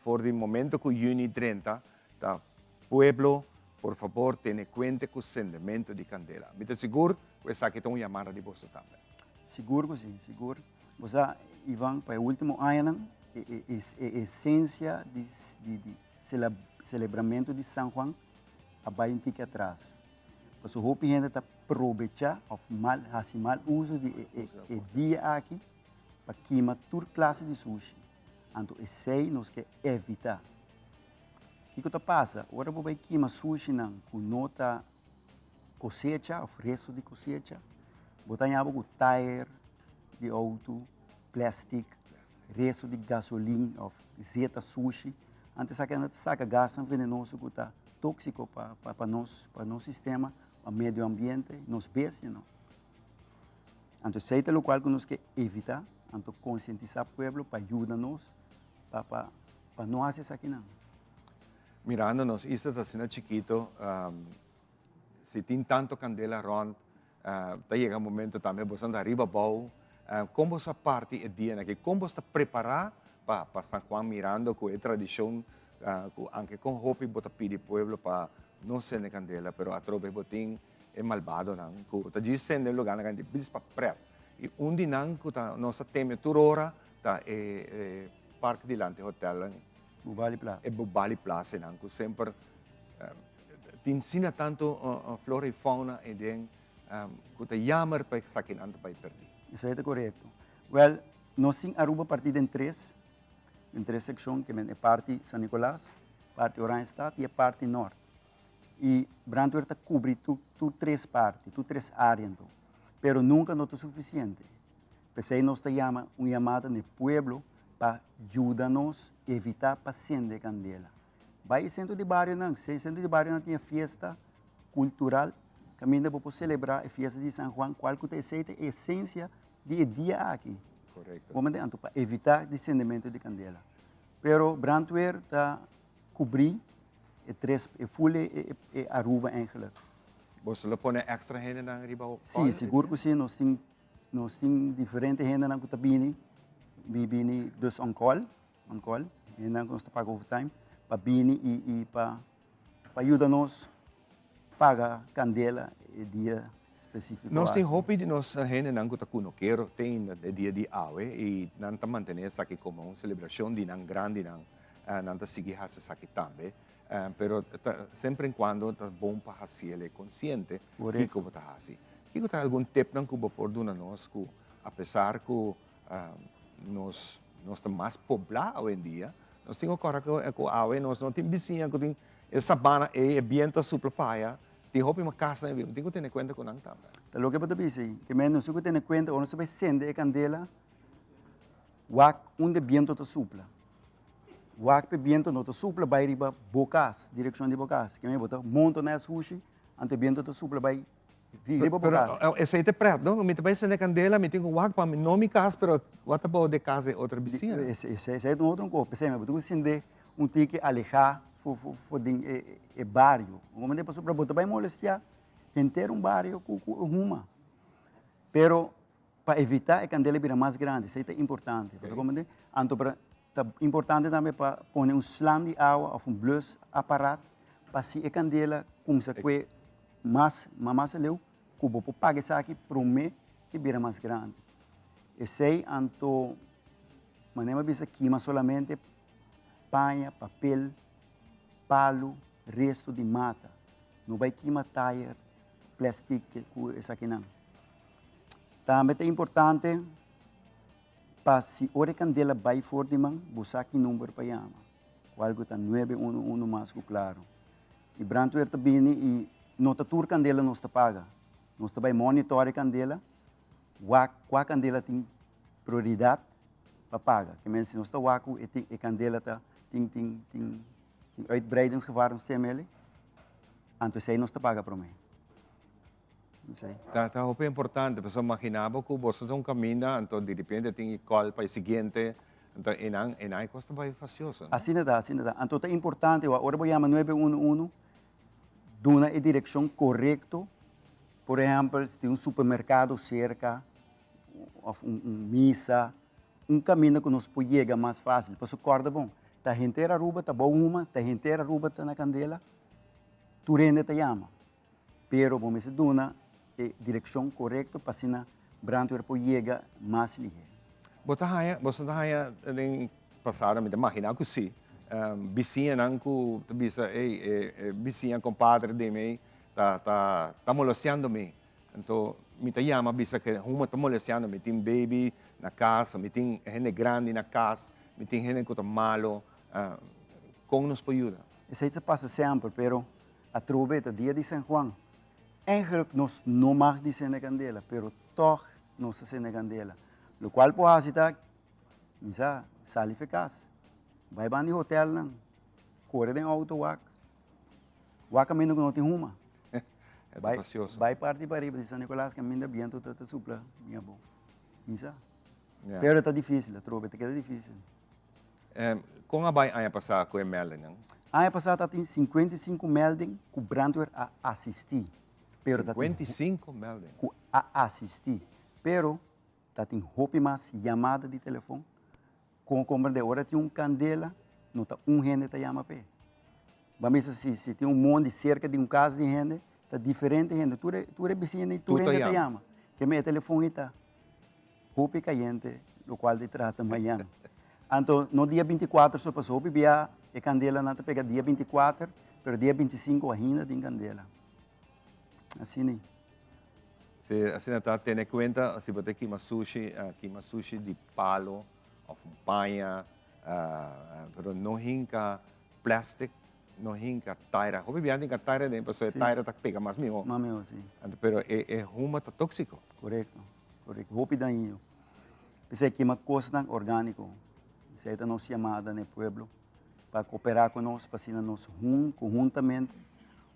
por o momento que junho 30, tá pueblo, por favor, tenha cuenta com o sentimento de candela. Me estou seguro que essa aqui é uma chamada de você também. Seguro que sim, seguro. Você, Ivan, para o último ano, a essência de celebramento de San Juan, abai um tique atrás. Porque o hope ainda está aproveitar o mal uso de dia aqui para queimar toda classe de sushi. Então, esse nós quer evitar. O que passa? Agora vou queimar sushi com nota cosecha, o resto de cosecha. Botar em água com tire de auto, plástico, resto de gasolina, zeta sushi. Antes saca gás venenoso que está tóxico para nosso sistema, para o meio ambiente, nos peixes. Então, esse é o qual que nós queremos evitar, então conscientizar o povo para ajudar-nos, para não fazer isso aqui não. Mirando-nos, isso está sendo chiquito, se tem tanto candela around, chega um momento também, você anda arriba bom, como essa parte é dia, como você preparar para San Juan mirando com a tradição, anche com roupa bota pedir pueblo para não ser candela, pero atrobe botin é malvado não, que tá dizendo no lugar na bis para prep. E onde não que tá nossa tema toda hora tá parque de lante hotel, Bubali Plaza. É Bubali Plaza não, que sempre te ensina tanto flora e fauna e den que tá jammer para saquin ante para perder. Isso é correto. Well, nós em Aruba partido em três secções, que é parte São Nicolás, parte Oranjestad e a parte norte. E Brandweer está cobre três partes, três áreas, então. Pero nunca não é suficiente. Porque aí nós temos uma chamada no pueblo para ajudar-nos a evitar paciente de candela. Vai centro de bairro não, centro de bairro não tem festa cultural, caminha para celebrar a festa de San Juan, qual que é a essência do dia aqui. Correto. Então, para evitar descendimento de candela. Pero Brandweer está cobrir Aruba eigenlijk. Você lhe põe extra gente na riba? Sim, seguro que sim. Nós temos diferentes gente na Kutabini. Bini dus on call. E nós estamos pagando overtime. Para Bini e para ajudar-nos a pagar candela e dia específico. Nós temos roupa de nossa gente não está com quero tem dia de awe e não está mantendo isso aqui como uma celebração de não grande não está seguir isso aqui também. Pero sempre em quando é bom para fazer consciente do que está fazendo. Que está algum tempo não que por dona nós que apesar que nós estamos mais poblados hoje em dia, nós temos agora que nós não temos vizinha que tem sabana e ambiente super paia, tem roupa uma casa na vida, tem que ter conta com não também. Lo que eu disse, que menos que ter conta, nós vai acender a candela, onde o vento está supla. O vento não está supla, vai riba bocas, direção de bocas. Que me bota monta na sushi, ante o vento está supla, vai riba bocas. Esse aí é preto, não? Me vai acender a candela, me tenho o para não me casa, pero o outro de casa é outra vizinha. Esse é um outro copo. Pensei, mas eu acender tique alejar o bairro. O momento para supra bota vai molestar inteiro bairro com uma. Pero para evitar a candela virar mais grande, isso é importante. Okay. Então, é importante também para pôr slam de água ou blues aparato para se a candela começa a mais leu, que vou pagar isso aqui para um mês que vira mais grande. Esse aí, então, maneira de queima solamente panha, papel, palo, resto de mata. Não vai queimar tire, plástico, isso aqui não. Também é importante para se a candela vai fora de mão, você aqui número para chamar. qual que está 911 mais claro. E brandweer está bem e nota tour candela nós está paga. Nós também monitore candela, qual candela tem prioridade para pagar. Que mesmo se nós está waku e candela está tem uitbreidingsgevaar nos TML, então sei nós está paga para mim. Tá é importante, pessoal imaginava que você não caminha, então de repente tem call para o seguinte, então enai costa vai facioso. Assim é, assim é. Então é importante, agora vou chamar 911, dona a direção correta. Por exemplo, se tem um supermercado cerca, ou missa, caminho que nos pode chegar mais fácil. Para corda bom, tá inteira ruba, tá boa uma, tá inteira ruba tá na candela, tu rende te chama. Pero vamos dizer dona a direção correta para assim brandweer pode chegar mais ligeiro. Você tá aí em passado, me imagina que sim. Vizinha não que bisa vizinha compadre de mim tá molestando-me. Então me chama bisa que uma tá molestando-me, tem baby na casa, me tem gente grande na casa, me tem gente que tá malo, como nos pode ajudar? Isso aí se passa sempre, pero a troveta dia de São João, eigenlijk nós não mag dizer na candela, pero toch nós se na candela. O qual pode ser misa sali eficaz. Vai para o hotel não, corre de auto wak caminho que não tem uma. Vai partir para riba de São Nicolás caminho bem tudo tá supla, minha bom. Misa. Pero está difícil, a troveta que é difícil. Como a vai passar com o melding? Ano passado tem 55 melding que o brandweer a assistir. 55 melding? A assistir. Pero tem roupa mais chamada de telefone. Como de hora tem candela, não está gente que chama pé. Vamos se tem monte cerca de casa de gente, está diferente gente. Tu é vizinho e tu gente te chama. Que meu telefone está roupa caliente, o qual te trata amanhã. Então, no dia 24 só passou, bebia a candela não te pega dia 24, pero dia 25 ainda tem candela. Assim, assim está tendo em conta, se você quer sushi de palo, ou panha, pero não hinca plástico, não hinca taira. Houve bem que taira nem pessoa taira tá pega mais melhor. Mais melhor, sim. Pero é uma tá tóxico. Correto. Roupa daninho. Isso aqui é uma coisa orgânica. Isso aí está nos chamada no pueblo para cooperar conosco, para assim nós conjuntamente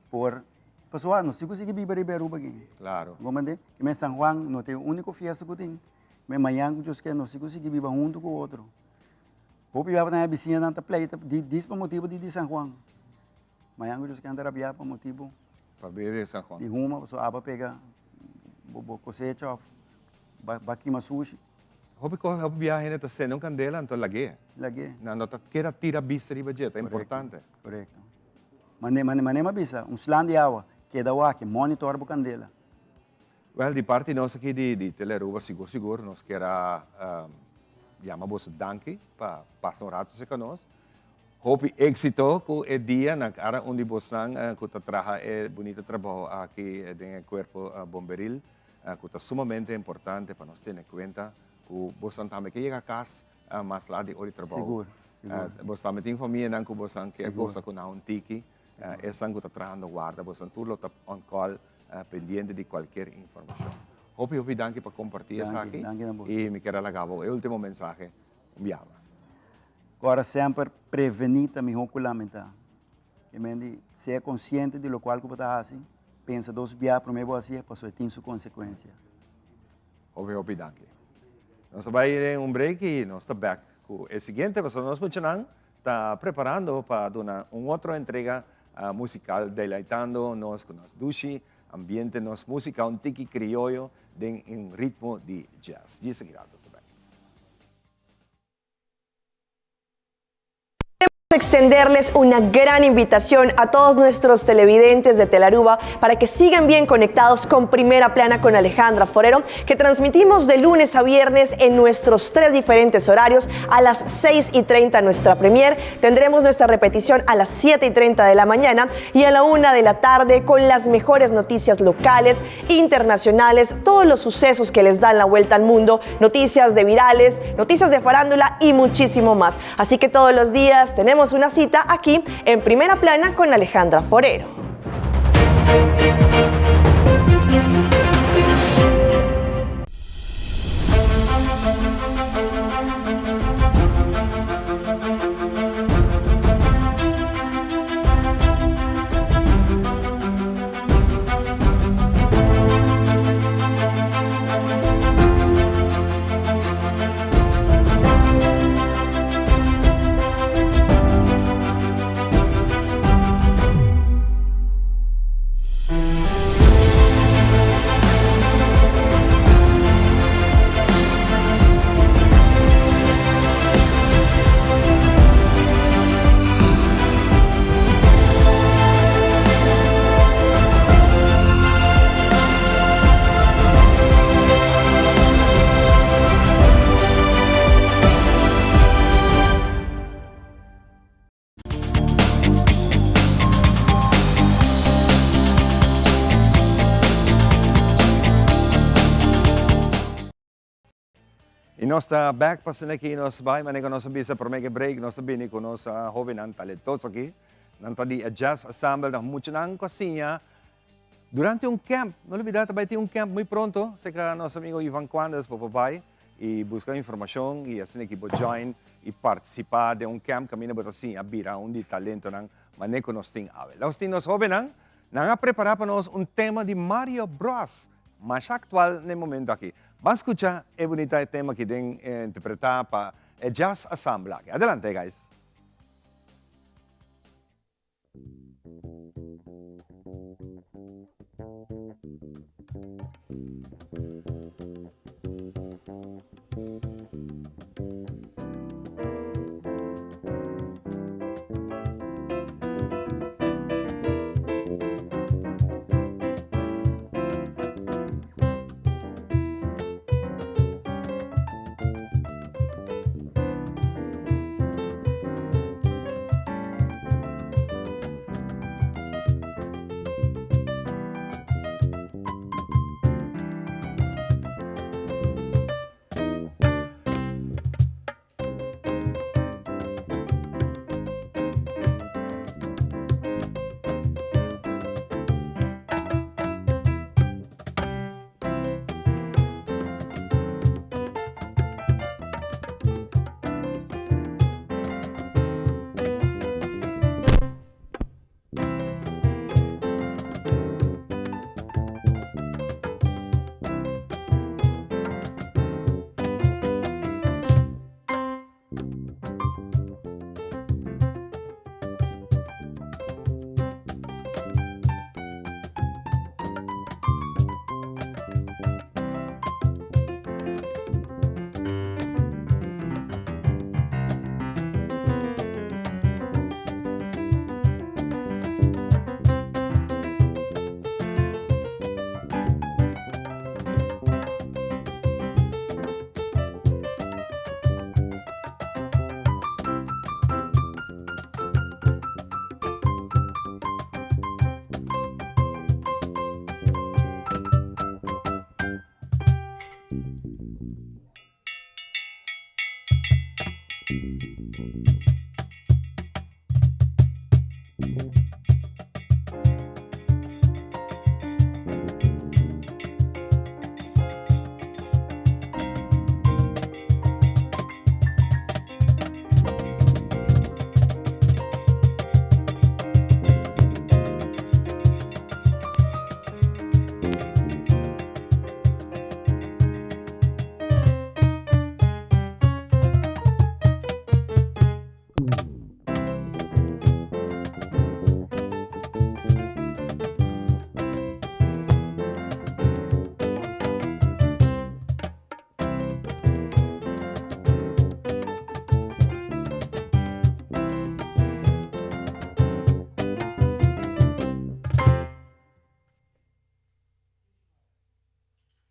por pessoal, nós se conseguir viver aqui. Claro. Vamos dizer, que em São João não tem único festa que tem. Mas amanhã que nós se conseguir viver junto com o outro. Vou viver na vizinha na pleita, diz para motivo de São João. Amanhã que andar a viajar para motivo para ver São João. De uma, pessoa aba pega cosecha, bakima sushi. Hobby viagem está sendo candela, então lague. Não tá queira tira vista de budget, é importante. Correto. Mas bisa, slan de água, que dá água, que monitora a candela. Well, de parte nossa aqui de Teleruba, seguro, nós queremos chamar você danke para passar rato conosco. Hope êxito com o dia na área onde você está trabalhando bonito trabalho aqui no corpo bomberil, que está sumamente importante para nós ter em conta que você também que chega a casa mais lá de hora de trabalho. Seguro. Você também tem família não que você quer gosta com um tiki, essa que está trabalhando guarda, você tudo está on call pendiente de qualquer informação. Hope danke para compartilhar isso aqui e me quero legar o último mensagem. Agora sempre prevenir também é fundamental. Se é consciente de lo qual que você está fazendo, pensa dos dias para mim fazer, para ter sua consequência. Hope danke. Nós vamos ir break e nós estamos back. O seguinte, nós está preparando para dar uma outra entrega musical, deleitando-nos com nosso dushi, ambiente, nossa música, tiki criollo, em ritmo de jazz. De seguida, extenderles una gran invitación a todos nuestros televidentes de Telaruba para que sigan bien conectados con Primera Plana con Alejandra Forero, que transmitimos de lunes a viernes en nuestros 3 diferentes horarios. A las 6:30 nuestra premier, tendremos nuestra repetición a las 7:30 de la mañana y a la 1 de la tarde con las mejores noticias locales, internacionales, todos los sucesos que les dan la vuelta al mundo, noticias de virales, noticias de farándula y muchísimo más. Así que todos los días tenemos tenemos una cita aquí en Primera Plana con Alejandra Forero. E nós está back passando aqui, nós vai, mas nós sabemos para make break, nós sabemos que nós jovem não talentoso aqui, não está de jazz ensemble, não muito não cozinha. Durante camp, não olvidar vai ter camp muito pronto, sei que nosso amigo Ivan Quandas para papai e buscar informação e assim que pode join e participar de camp que mina bota assim a bira onde talento não, mas nem que nós tem ave. Nós temos jovem não preparar para nós tema de Mario Bros, mais atual no momento aqui. Vamos escuchar el bonito tema que den interpretar para el Jazz Ensemble. Adelante, guys.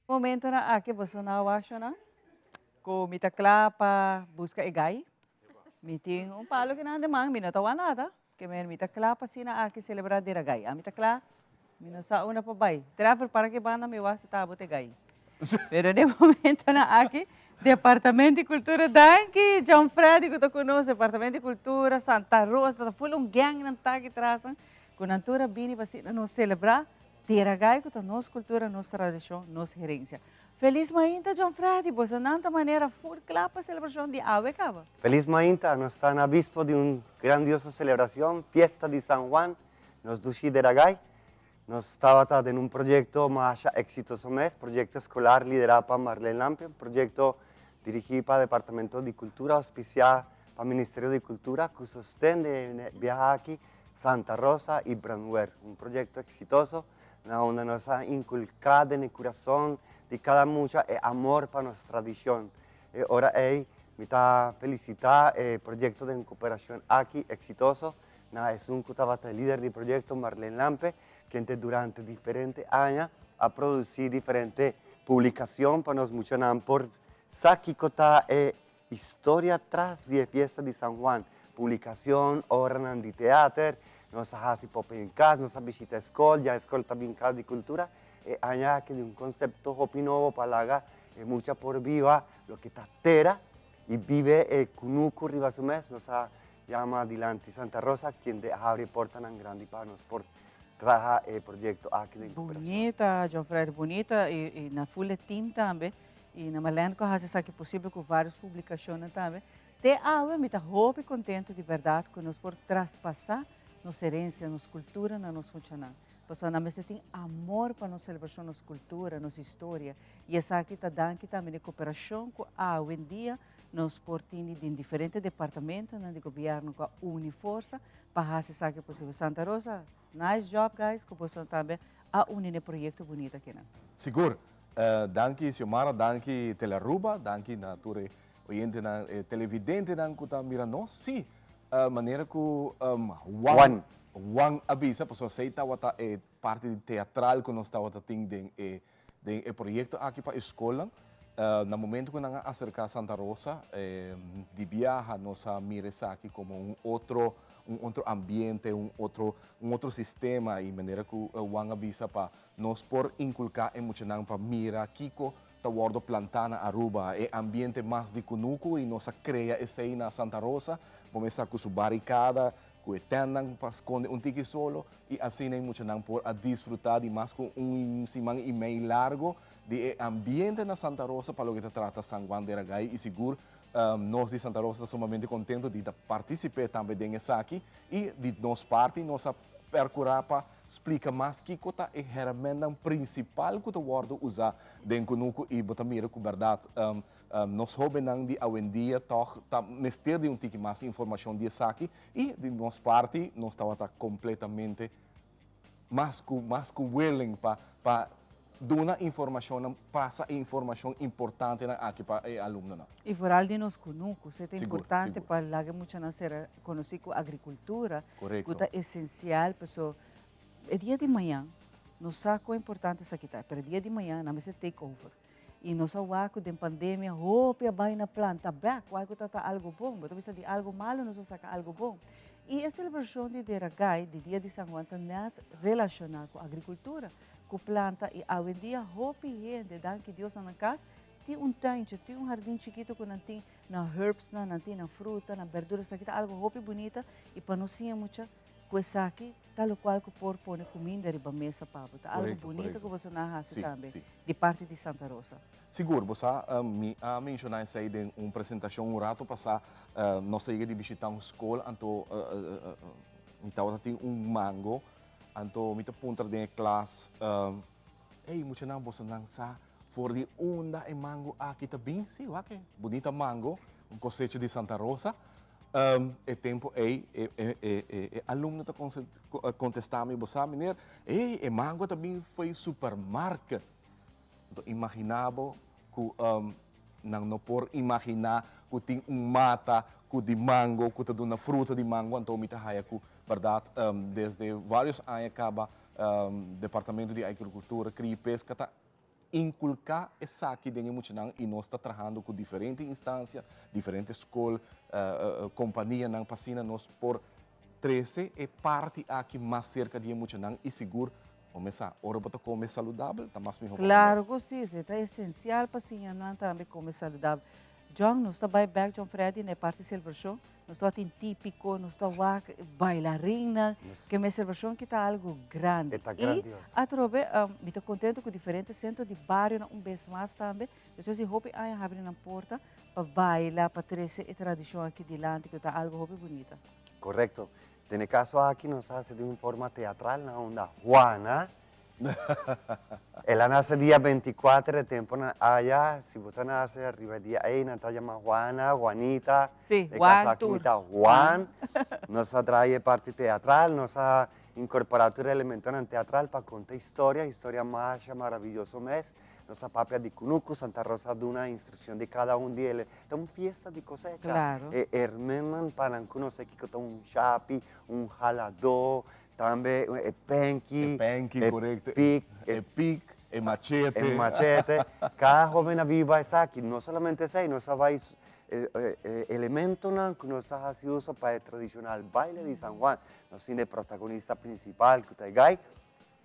Momento na aqui você não acha na? Com mita clapa busca egay. Meeting palo que nanda mang minatawan nada. Que mita clapa sina aqui celebrar diragay. Mita clapa mino sa una pa bay. Travel para que bana me wasi tabo tegay. Pero de momento na aqui, Departamento de Cultura, danke, John Freddy, que está conosco, Departamento de Cultura, Santa Rosa, full um gang não está aqui atrás, com a natura bem para nós celebrar, tiragai com a nossa cultura, nossa tradição, nossa herência. Feliz Mainta, John Freddy, você não de maneira full clap para a celebração de Ave Cava. Feliz Mainta, nós estamos na bispo de uma grandiosa celebração, Fiesta de San Juan, nós do Xideragai. Nós estávamos em um projeto mais exitoso mês, projeto escolar liderado por Marlene Lampe, projeto dirigido para o Departamento de Cultura, auspiciado para o Ministério de Cultura, que sustém de viajar aqui Santa Rosa e Brandwehr. Um projeto exitoso, onde nós inculcado no coração de cada mucha amor para nossa tradição. E ora me está felicitar o projeto de cooperação aqui exitoso. É um que estava líder do projeto Marlene Lampe, que durante diferentes anos ha produzido diferentes publicações para nos mostrar por Saki Kota história atrás da Fiesta de San Juan. Publicação, obras de teatro, nós fazemos pop em casa, nós visitamos a escola, a escola também casa de cultura. E há que um conceito hopi novo para lá, muita por viva, o que está terra e vive conosco riba su mes, nós chama adiante Santa Rosa, quem abre porta na grande para nós por trabalhar o projeto aqui de cooperação. Bonita, John Freddy, bonita e na full team também. E na Malene que faz aqui possível com várias publicações também. Te ave me está muito contente de verdade que nós por traspassar nossa herência, nossa cultura, na nossa funcionar. Pessoal, na mesa tem amor para nossa celebração, nossa cultura, nossa história. E essa aqui está dando também de cooperação com a hoje em dia nós portini em diferentes departamentos do governo com a Uniforça para fazer isso aqui possível. Santa Rosa, nice job, guys, que possam também a unir projeto bonito aqui. Seguro. Danke Xiomara, danke Teleruba, danke nature oyente na televidente dan kuta mirano. Si maneira ku Juan avisa, pues aceita wata parte teatral que nós estava ting den projeto aqui para escola. No momento que nós acercar Santa Rosa, de viaja nós mira aqui como um outro ambiente, um outro sistema e maneira que o Juan avisa para nós por inculcar emocional para mira Kiko tá guardo plantana Aruba é ambiente mais de conuco e nós cria essa aí na Santa Rosa, começa com sua barricada, com tendang para esconder tiki solo e assim nem emocional por a desfrutar de mais com semana e meio largo de ambiente na Santa Rosa para o que trata San Juan de Ragai e seguro nós de Santa Rosa sumamente contentos de participar também nessa aqui e de nossa parte nós percorrer para explicar mais que é a ferramenta principal que o guardo usa dentro do e botamira com verdade nós jovens de hoje em dia toch mestre de tique mais informação de aqui e de nossa parte nós estava completamente mais willing para dar informação, passa informação importante aqui para o aluno. E foral de nós conosco, é importante para lá que muitas não ser conhecido a agricultura, que é essencial, pessoal. É dia de manhã, nós sabemos o importante isso aqui, mas dia de manhã não vai take over. E nós sabemos que na pandemia, a vai na planta back, vai que está algo bom, mas talvez de algo malo, nós saca algo bom. E a celebração de Deragai, de dia de San Juan, está relacionada com a agricultura. Com planta e hoje em dia hope gente dan que Deus na casa tem tanque, tem jardim chiquito que não tem na herbs não tem na fruta, na verduras aqui tá algo hope bonita e para nós sim muita coisa aqui tal qual que por pôr comida riba mesa para tá algo bonito que você não faz também de parte de Santa Rosa. Seguro, você mencionou isso aí em uma apresentação um rato passar nós ia de visitar uma escola então então tem mango. Anto mita punta de classe, muita não você não sa for de onda e mango aqui também, sim, ok, bonita mango, cosecha de Santa Rosa, tempo aluno tá contestar-me você menino, mango também foi supermarket, então imaginava que não por imaginar que tem mata que de mango, que tem uma fruta de mango, então mita haya que verdade, desde vários anos acaba Departamento de Agricultura, Cria e Pesca está inculcar essa aqui dentro do e nós está trabalhando com diferentes instâncias, diferentes escolas, companhias, não passina nós por 13 é parte aqui mais cerca de Muchinang e seguro Começar, ora para comer saudável, tá mais melhor. Claro que sim, é essencial para sim, não também comer saudável. John, nós está back John Freddy, na parte celebration, nós está em típico, nós está bailarina, que é celebration que está algo grande. Está E grandioso. a trobe, me estou contente com diferentes centros de bairro, vez mais também. Então, se hope aí abre na porta para bailar, para trazer a tradição aqui delante, que está algo hope bonita. Correcto. En caso aquí nos hace de una forma teatral, una onda Juana. Ella nace día 24 de tiempo allá, si vos nace arriba día ahí, Natalia llama Juana, Juanita, sí, de Juan, casa Juan, nos atrae parte teatral, nos ha incorporado el elemento en teatral para contar historia más maravilloso mes. Nossa papia de Cunuco, Santa Rosa Duna, instrução de cada um deles. Então, fiesta de cosecha. Claro. Hermenan para conhecer que tem chapi, ralador, também penki. Correcto. Pic. Machete. Machete. Cada jovem viva essa aqui. Não somente sei, nós vai elemento que nós fazemos para o tradicional baile de San Juan. Nós temos protagonista principal, que é Gai.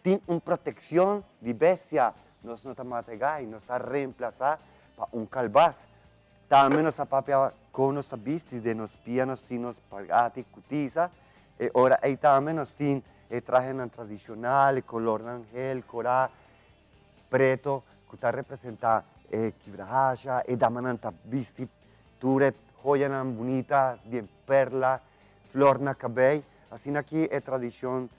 Tem uma proteção de bestia. Nós não estamos a nos reemplazar para calbaz. Também nossa papia com os vistes de nos pianos, nos pagati, cutiza. E ora aí também nós temos traje tradicional, color angel, corá, preto, que está representa quebraja, e da mananta visti, ture, joia bonita, de perla, flor na cabelo. Assim aqui é tradição,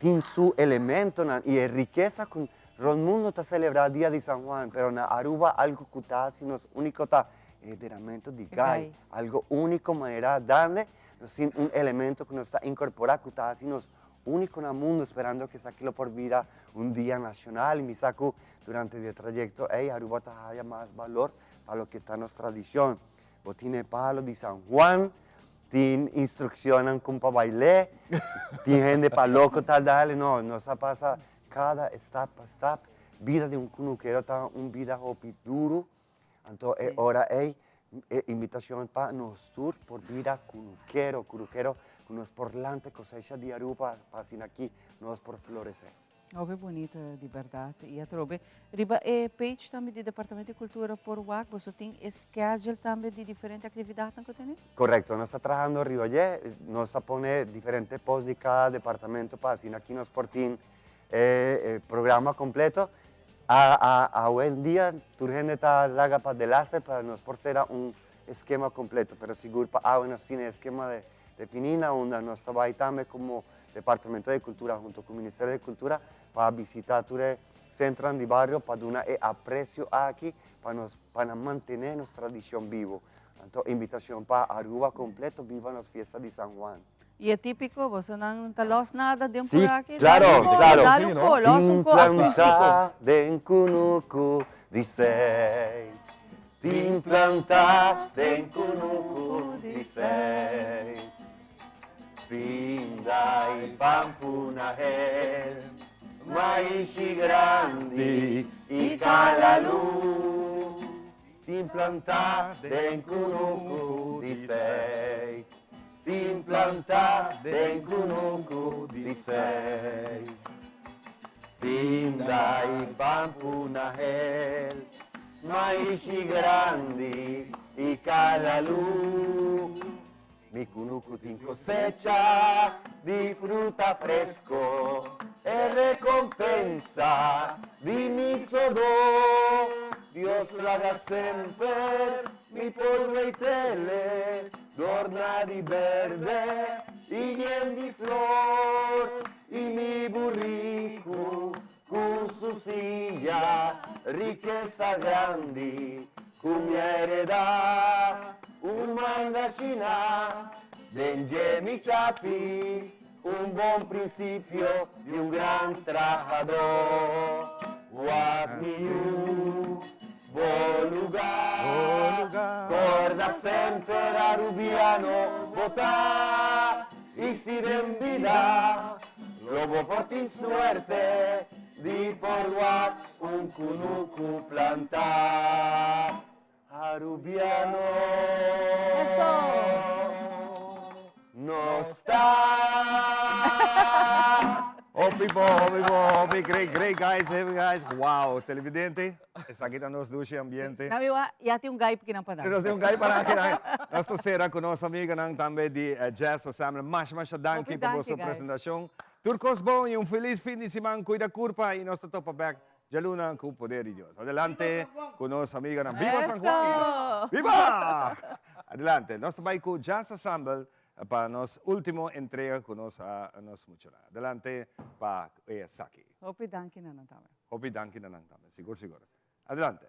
tem seu elemento e é riqueza com todo mundo está celebrando o dia de San Juan, pero na Aruba algo que está assim, único está derramamento de gai, algo único maneira de darle, assim, elemento que nos está incorporado, que está assim, único no mundo, esperando que aquilo por vida dia nacional, e me saco durante o trajeto, Aruba está haya mais valor para lo que está nossa tradição. Botine palo de San Juan, tem instrução como para bailar, tem gente para louco, tal, dale, não, nos passa cada step, vida de cunuquero está vida hopi duro, então é hora invitação para nós tour por vida cunuquero, que nós por lante cosecha de Aruba, assim aqui, nós por florescer. Algo bonito, de verdade. E a trobe, riba é page também do Departamento de Cultura por WAC, você tem schedule também de diferentes atividades que tem? Correcto, nós estamos trabalhando arriba allá, nós ponemos diferentes postos de cada departamento, para assim aqui nós por programa completo. Hoy en día, Turgente está larga para adelante para nos por ser un esquema completo, pero seguro para nos tiene esquema de finina, donde nos trabajamos como Departamento de Cultura junto con el Ministerio de Cultura para visitar el centro de barrio, para dar aprecio aquí, para mantener nuestra tradición vivo. Entonces, invitación para Aruba completo, viva las fiestas de San Juan. E é típico, você não talos nada dentro sí, aqui? Claro, claro. Dá um pouco artístico. Den Cunuco, dissei. Tim plantar, den Cunuco, dissei. Pindai pampuna hel, maishi grandi, e calalu. Tim plantar, den Cunuco, dissei. Tim plantar den Cunuco dissei. Pindai pampuna hel, maishi grandi e calalu. Mi Cunuco tin cosecha di frutta fresco e recompensa di mi sodor. Dios lo haga sempre, mi polvo y tele, dorna di verde y bien di flor, y mi burrico con su silla, riqueza grande, con mi heredad, un mangachina, denge mi chapi, un buon principio di un gran trabajador. What me you, buon lugar, corda sempre arubiano, vota, y si den vida, lobo por ti suerte, di por what un cunucu plantar, arubiano, no está. Hopi, great guys, heavy guys. Wow, televidente, está aqui nos duche ambiente. Nabiwa, yati yung guy kinampanag. Nós temos um guy para aqui. Nós estamos com nossa amiga também de Jazz Assembly. Mas danke por vossa apresentação. Turcos bom e feliz fim de semana. Cuida curva e nós estamos back. Jaluna com o poder de Deus. Adelante com nossa amiga Viva San Juan. Viva! Adelante. Nós estamos com Jazz Assembly para nossa última entrega com nossa muchacha. Adelante para Saki. Hopi danke na nang tama. Hopi danke na nang tama. Siguro. Adelante.